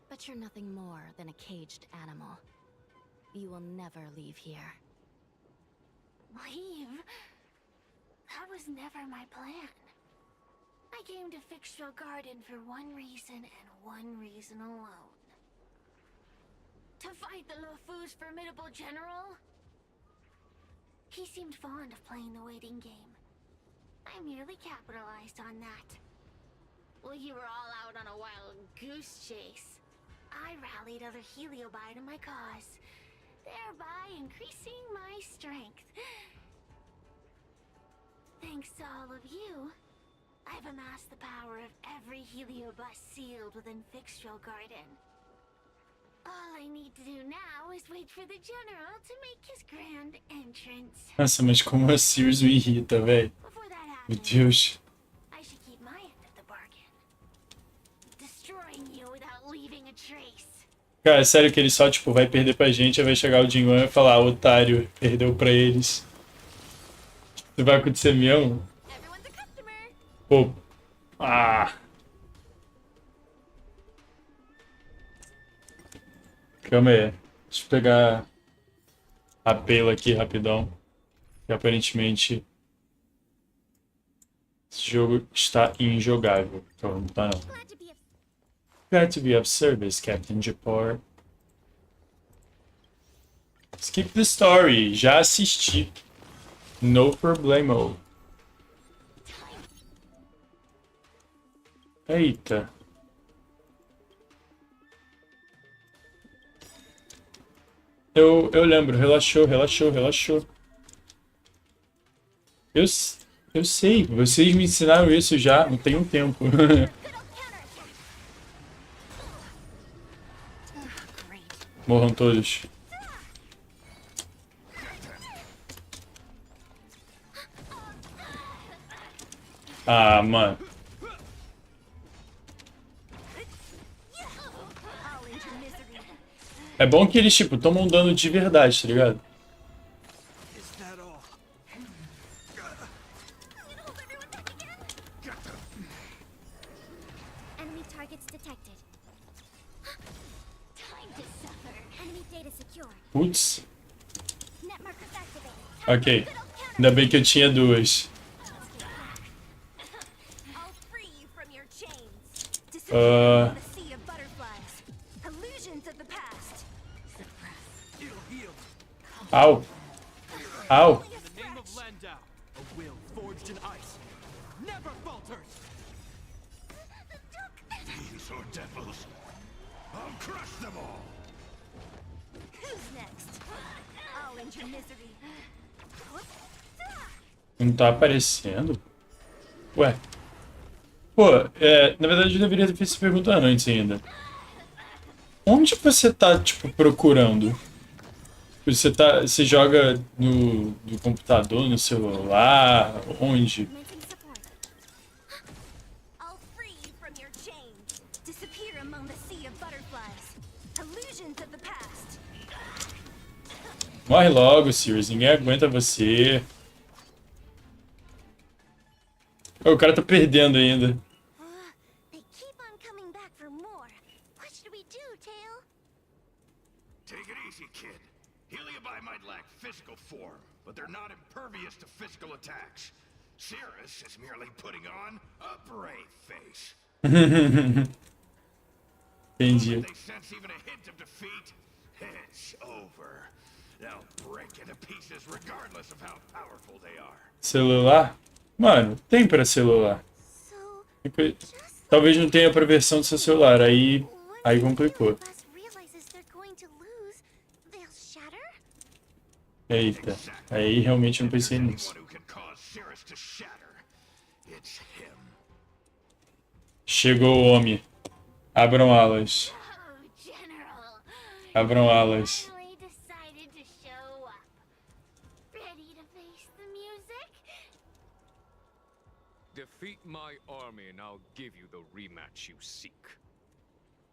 but you're nothing more than a caged animal. You will never leave here. Leave? That was never my plan. I came to Fixtral Garden for one reason and one reason alone. To fight the Lofu's formidable general? He seemed fond of playing the waiting game. I merely capitalized on that. While you were all out on a wild goose chase, I rallied other Heliobi to my cause, thereby increasing my strength. Thanks to all of you, I've amassed the power of every Heliobus sealed within Fixtral Garden. All I need to do now is wait for the general to make his grand entrance. Nossa, mas como a Sears me irrita, velho. Before that Meu happens, Deus. I should keep my end of the bargain. Destroying you without leaving a trace. Cara, é sério que ele só, tipo, vai perder pra gente, aí vai chegar o Jinwan e falar, otário, perdeu pra eles. Isso vai acontecer mesmo? Everyone's a customer. Pô. Ah. Calma aí. Deixa eu pegar a pela aqui rapidão. Que aparentemente esse jogo está injogável. Então não tá não. Glad to be of service, Captain Japor. Skip the story. Já assisti. No problemo. Eita. Eu lembro. Relaxou. Eu sei. Vocês me ensinaram isso já. Não tem um tempo. Morram todos. Ah, mano. É bom que eles, tipo, tomam dano de verdade, tá ligado? Enemy targets detected. Time to suffer. Enemy data secured. Putz. Net markers activated. Ok. Ainda bem que eu tinha duas. I'll free you from your chains. Ah. The sea of butterflies. Illusions of the past. Au. Au. In the name of Landau, a will forged in ice never falters. These are devils. I'll crush them all. Who's next? I'll end your misery. Não tá aparecendo? Ué. Pô, na verdade eu deveria ter feito essa pergunta antes ainda. Onde você tá, tipo, procurando? Você joga no computador, no celular? Onde? Commencing support. I'll free you from your chains. Disappear among the sea of butterflies. Illusions of the past. Morre logo, Sirius. Ninguém aguenta você. Oh, o cara tá perdendo ainda. They keep on coming back for more. What should we do, Tail? Take it easy, kid. Heliobi might lack physical form, but they're not impervious to physical attacks. Cirrus is merely putting on a brave face. Entendi. They sense even a hint of defeat, it's over. They'll break into pieces regardless of how powerful they are. Celular? Mano, tem pra celular. So, Talvez não tenha pra versão do seu celular, aí complicou. bus realizes they're going to lose, they'll shatter? Eita, aí realmente não pensei nisso. Anyone who can cause Cirrus to shatter, it's him. Chegou o homem. Abram alas. Oh, General. Abram alas. Finally decided to show up. Ready to face the music? Defeat my army and I'll give you the rematch you seek.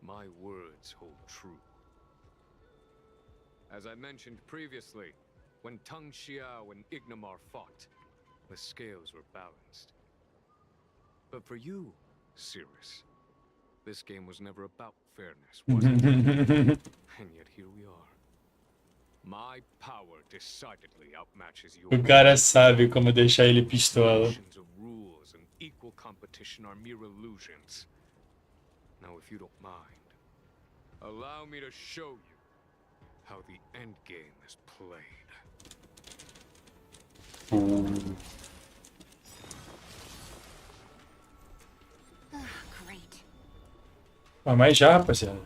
My words hold true. As I mentioned previously, when Tang Xiao and Ignamar fought, the scales were balanced. But for you, Cirrus, this game was never about fairness, was it? And yet here we are. My power decidedly outmatches yours. O cara sabe como deixar ele pistola. Notions of rules and equal competition are mere illusions. Now, if you don't mind, allow me to show you how the end game is played. Great. Mas já, rapaziada.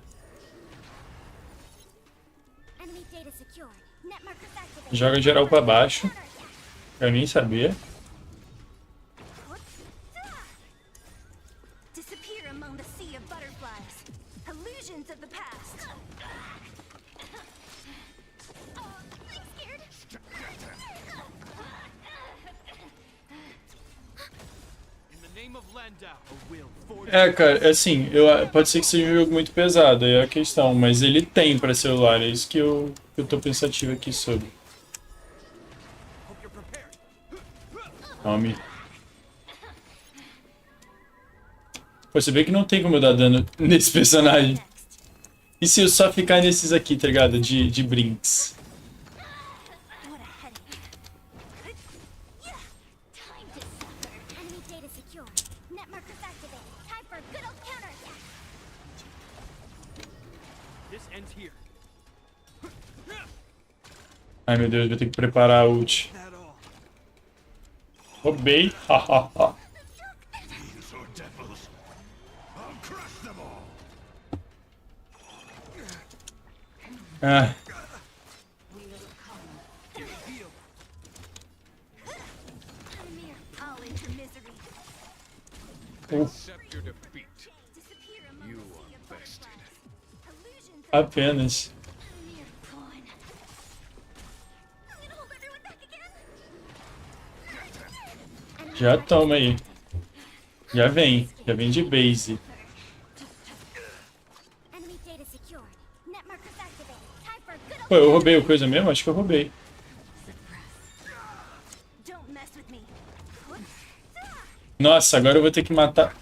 Enemy data secured. Net markers activated. Joga geral pra baixo. Eu nem sabia. Disappear among the sea of butterflies. Illusions of the past. Oh, I'm scared. In the name of Landau, a will forge Cara, assim, pode ser que seja um jogo muito pesado, aí é a questão, mas ele tem pra celular, é isso que eu tô pensativo aqui sobre. Hope you're prepared. Tome. Pô, você vê que não tem como eu dar dano nesse personagem. E se eu só ficar nesses aqui, tá ligado? De brinks. What a headache. Time to suffer. Enemy data secured. Net markers activated. Time for a good old counterattack. This ends here. Ai meu Deus, vou ter que preparar a ult. That all. Roubei. Hahaha. These are devils. I'll crush them all. Ah, I'll end your misery. Accept your defeat. Disappear among You the sea are of bested. butterflies. Illusions of apenas. mere pawn. I'm gonna hold everyone back again. Já toma aí. Já vem de base. Enemy data secured. Net markers activated. Time for a good old Pô, eu roubei o coisa mesmo? Acho que eu roubei. Don't mess with me. Nossa, agora eu vou ter que matar.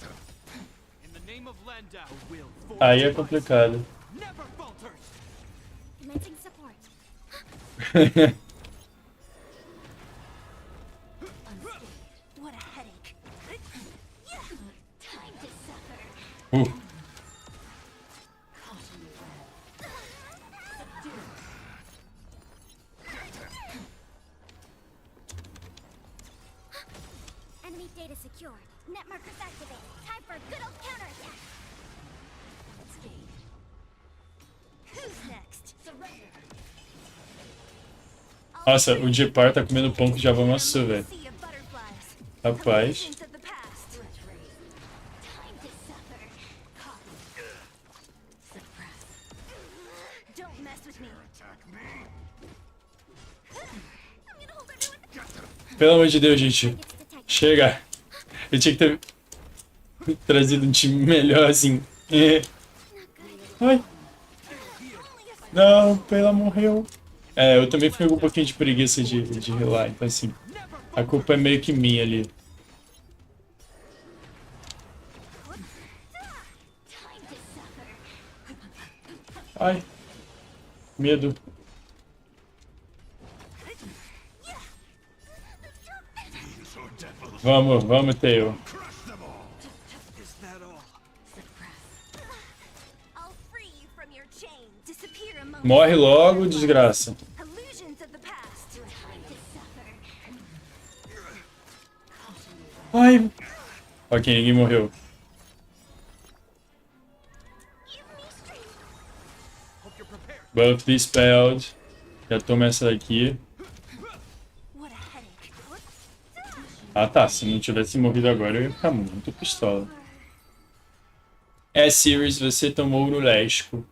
In the name of Landau, a will forge Aí é complicado. never falters. Commencing support. Unscathed. What a headache. Time to suffer. Enemy data secured. Net markers activated. Time for a good old counterattack. Nossa, o Depar tá comendo pão que já amassou, velho. Rapaz. Pelo amor de Deus, gente. Chega. Eu tinha que ter trazido um time melhor, assim. Ai. Não, ela morreu. É, eu também fiquei com um pouquinho de preguiça de healar, então assim, a culpa é meio que minha ali. Ai. Medo. Vamos, Theo. Morre logo, desgraça. Ai. Ok, ninguém morreu. Buff dispelled. Já toma essa daqui. Ah tá, se não tivesse morrido agora eu ia ficar muito pistola. É, Sirius, você tomou o lesco.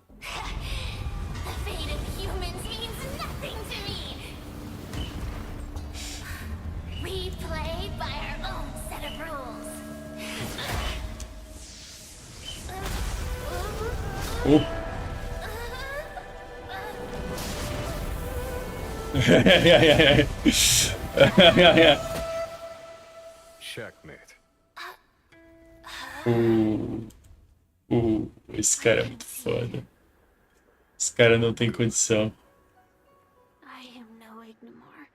Checkmate. Esse cara é muito foda. Esse cara não tem condição. I am no Ignimor.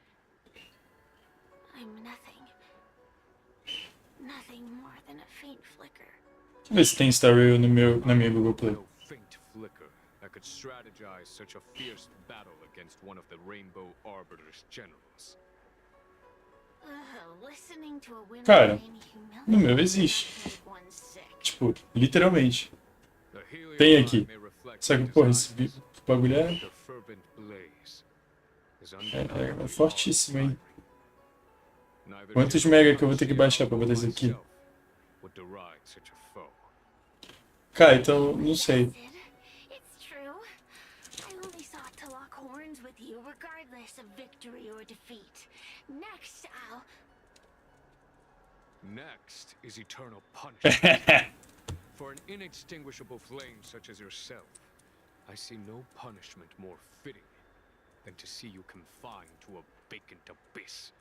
I'm nothing. Nothing more than a faint flicker. Deixa eu ver se tem story na minha Google Play. No faint flicker that could strategize such a fierce battle against one of the Rainbow Arbiter's generals. Listening to a winner Cara, no meu existe. Tipo, literalmente. Tem aqui. Só que, porra, esse bagulho é fortíssimo, hein? Quantos mega que eu vou ter que baixar pra botar isso aqui? Cara, então, não sei. It's true. I only sought to lock horns with you regardless of victory or defeat. Next, I'll... Next is eternal punishment. For an inextinguishable flame such as yourself, I see no punishment more fitting than to see you confined to a vacant abyss,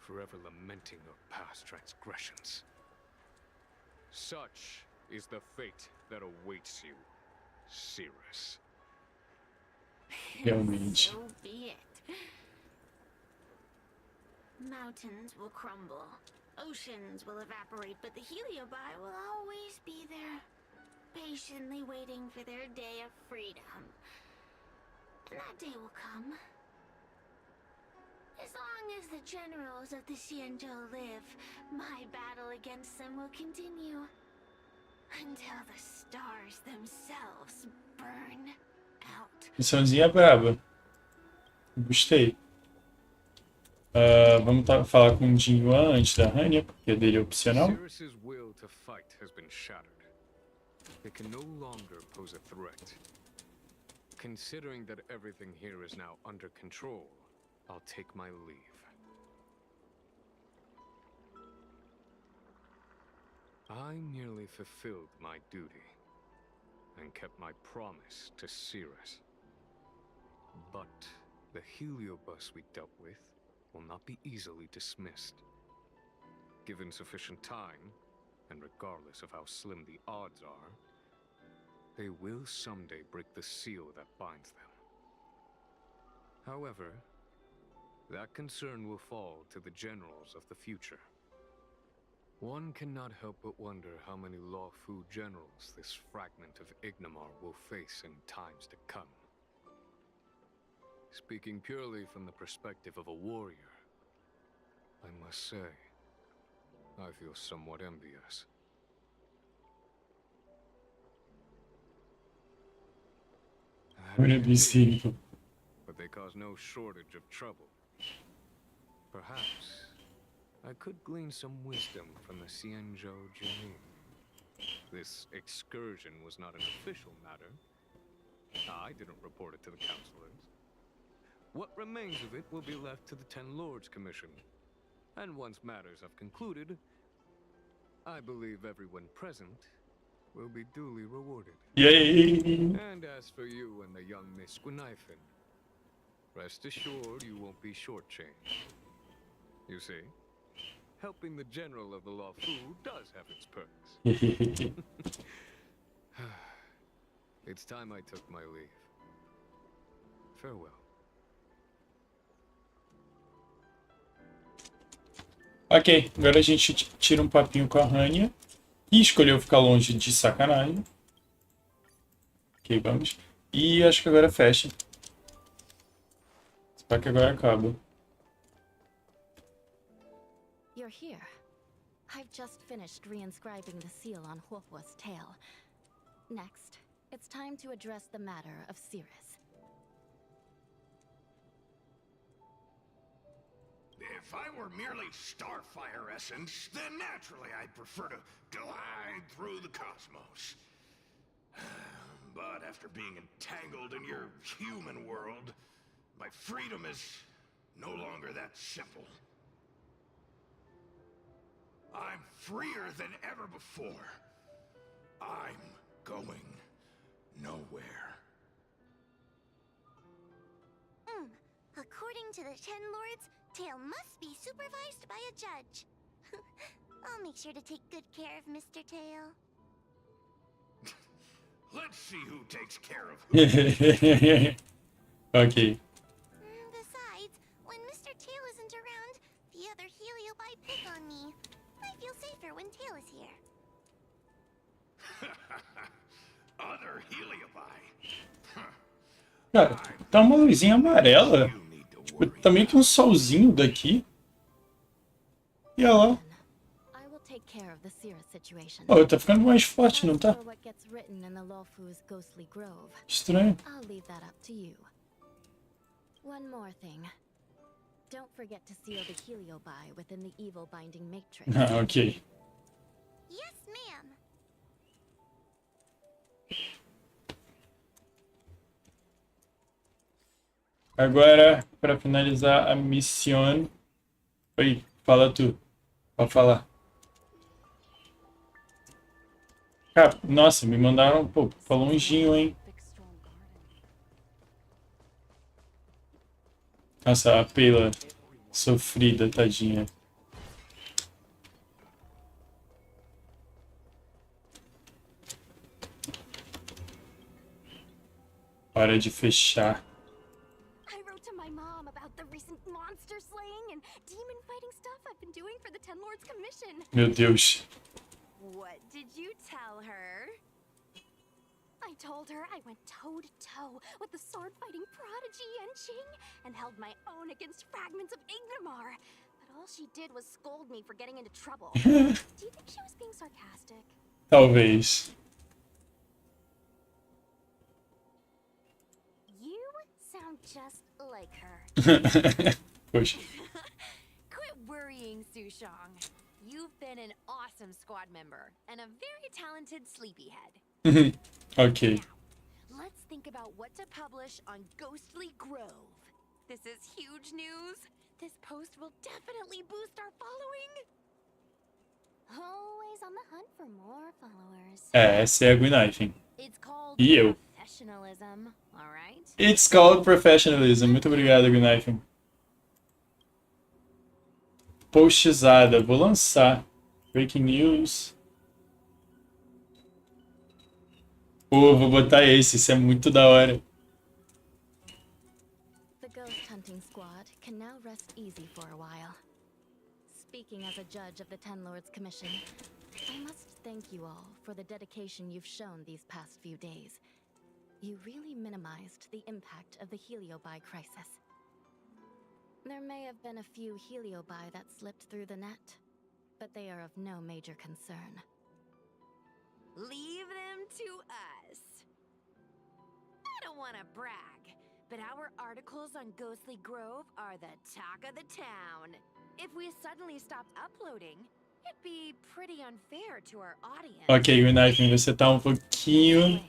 forever lamenting your past transgressions. Such is the fate that awaits you, Cirrus. Realmente. So be it. Mountains will crumble. Oceans will evaporate, but the Heliobi will always be there, patiently waiting for their day of freedom. And that day will come. As long as the generals of the Xianzhou live, my battle against them will continue. Until the stars themselves burn out. Missãozinha braba. Gostei. Vamos falar com o Jin Yuan antes da Hania, porque dele é opcional. Cirrus's will to fight has been shattered. They can no longer pose a threat. Considering that everything here is now under control, I'll take my leave. I merely fulfilled my duty and kept my promise to Cirrus. But the heliobus we dealt with will not be easily dismissed. Given sufficient time, and regardless of how slim the odds are, they will someday break the seal that binds them. However, that concern will fall to the generals of the future. One cannot help but wonder how many Luofu generals this fragment of Ignimar will face in times to come. Speaking purely from the perspective of a warrior, I must say, I feel somewhat envious. Wouldn't be simple. But they cause no shortage of trouble. Perhaps I could glean some wisdom from the Xianzhou Jinin. This excursion was not an official matter. I didn't report it to the counselors. What remains of it will be left to the Ten Lords Commission. And once matters have concluded, I believe everyone present will be duly rewarded. Yay! And as for you and the young Miss Guinaifen, rest assured you won't be shortchanged. You see, helping the general of the Luofu does have its perks. It's time I took my leave. Farewell. Ok, agora a gente tira um papinho com a Rania. E escolheu ficar longe de sacanagem. Ok, vamos. E acho que agora fecha. Só que agora acaba. You're here. I've just finished reinscribing the seal on HuoHuo's tail. Next, it's time to address the matter of Cirrus. If I were merely starfire essence, then naturally I'd prefer to glide through the cosmos. But after being entangled in your human world, my freedom is no longer that simple. I'm freer than ever before. I'm going nowhere. According to the Ten Lords, Tail must be supervised by a judge. I'll make sure to take good care of Mr. Tail. Let's see who takes care of who. Ok. Besides, when Mr. Tail isn't around, the other Heliobi pick on me. I feel safer when Tail is here. Other Heliobi. Cara, tá uma luzinha amarela. Tipo, tá meio que um solzinho daqui. E olha lá. I will take care of the Cirrus situation. Oh, tá ficando mais forte, não As tá? for what gets written in the Luofu's ghostly grove, Estranho. I'll leave that up to you. One more thing. Don't forget to seal the Heliobi within the evil binding matrix. Ah, ok. Yes, ma'am. Agora, pra finalizar a missão... Oi, fala tu. Pode falar. Cara, nossa, me mandaram, pô, pra longinho, hein? Nossa, a Pela sofrida, tadinha. Hora de fechar. I wrote to my mom about the recent monster slaying and demon fighting stuff I've been doing for the Ten Lords Commission. Meu Deus. What did you tell her? I told her I went toe-to-toe with the sword-fighting prodigy Yanqing and held my own against fragments of Ignamar. But all she did was scold me for getting into trouble. Do you think she was being sarcastic? Talvez. You sound just like her. Poxa. Quit worrying, Sushong. You've been an awesome squad member and a very talented sleepyhead. Ok. Now, let's think about what to publish on Ghostly Grove. This is huge news. This post will definitely boost our following. Always on the hunt for more followers. É, essa é a Guinaifen. It's called E eu. professionalism, all right? It's called professionalism. Muito obrigado, Guinaifen. Postizada. Vou lançar. Breaking news. Pô, vou botar esse. Isso é muito da hora. The ghost hunting squad can now rest easy for a while. Speaking as a judge of the Ten Lords Commission, I must thank you all for the dedication you've shown these past few days. You really minimized the impact of the Heliobi crisis. There may have been a few Heliobi that slipped through the net, but they are of no major concern. Leave them to us. I don't don't want to brag, but our articles on Ghostly Grove are the talk of the town. If we suddenly stopped uploading, it'd be pretty unfair to our audience. Ok, Knife, você tá um pouquinho...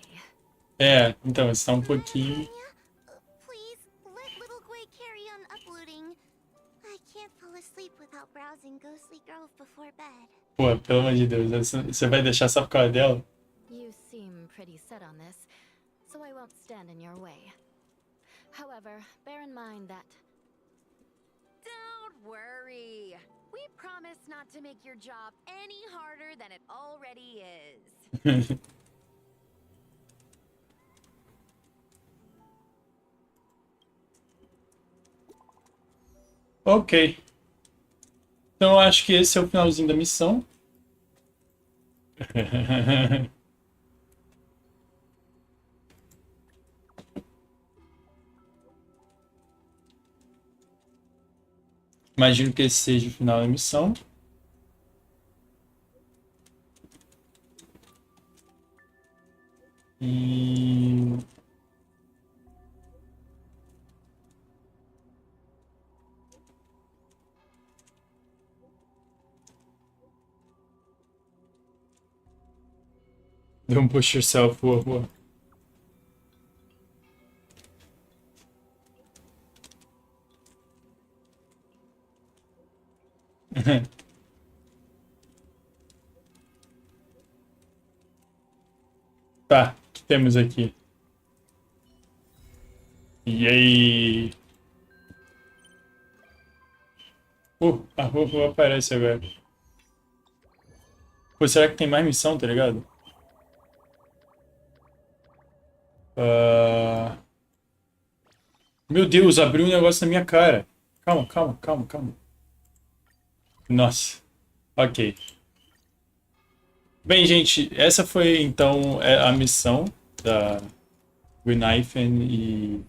então, você tá um pouquinho... Please, let little Gwei carry on uploading. I can't fall asleep without browsing Ghostly Grove before bed. Pô, pelo amor de Deus, você vai deixar só por causa dela? You seem pretty set on this, so I won't stand in your way. However, bear in mind that... Don't worry. We promise not to make your job any harder than it already is. Ok. Então eu acho que esse é o finalzinho da missão. Imagino que esse seja o final da missão. E... Don't push yourself, HuoHuo. Tá, o que temos aqui? Yay! A HuoHuo aparece agora. Pô, será que tem mais missão, tá ligado? Meu Deus, abriu um negócio na minha cara. Calma. Nossa. Ok. Bem, gente, essa foi então a missão da Guinaifen e...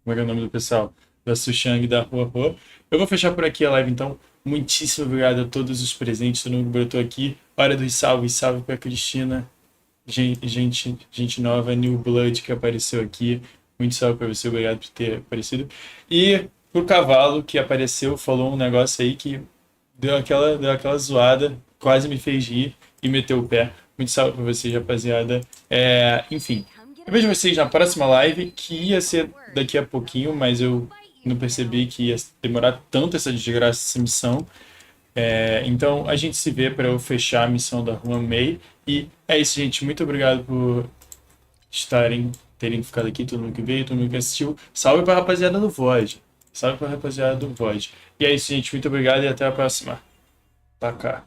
Como é que é o nome do pessoal? Da Sushang e da HuoHuo. Eu vou fechar por aqui a live, então. Muitíssimo obrigado a todos os presentes, todo mundo que brotou aqui. Hora dos salve pra Cristina. Gente nova, New Blood que apareceu aqui. Muito salve pra você, obrigado por ter aparecido. E pro cavalo que apareceu, falou um negócio aí que deu aquela zoada, quase me fez rir e meteu o pé. Muito salve pra vocês, rapaziada. Enfim, eu vejo vocês na próxima live, que ia ser daqui a pouquinho, mas eu não percebi que ia demorar tanto essa desgraça, essa missão. Então a gente se vê para eu fechar a missão da Rua Mei. E é isso, gente. Muito obrigado por terem ficado aqui, todo mundo que veio, todo mundo que assistiu. Salve pra rapaziada do Void. E é isso, gente. Muito obrigado e até a próxima. Pra cá.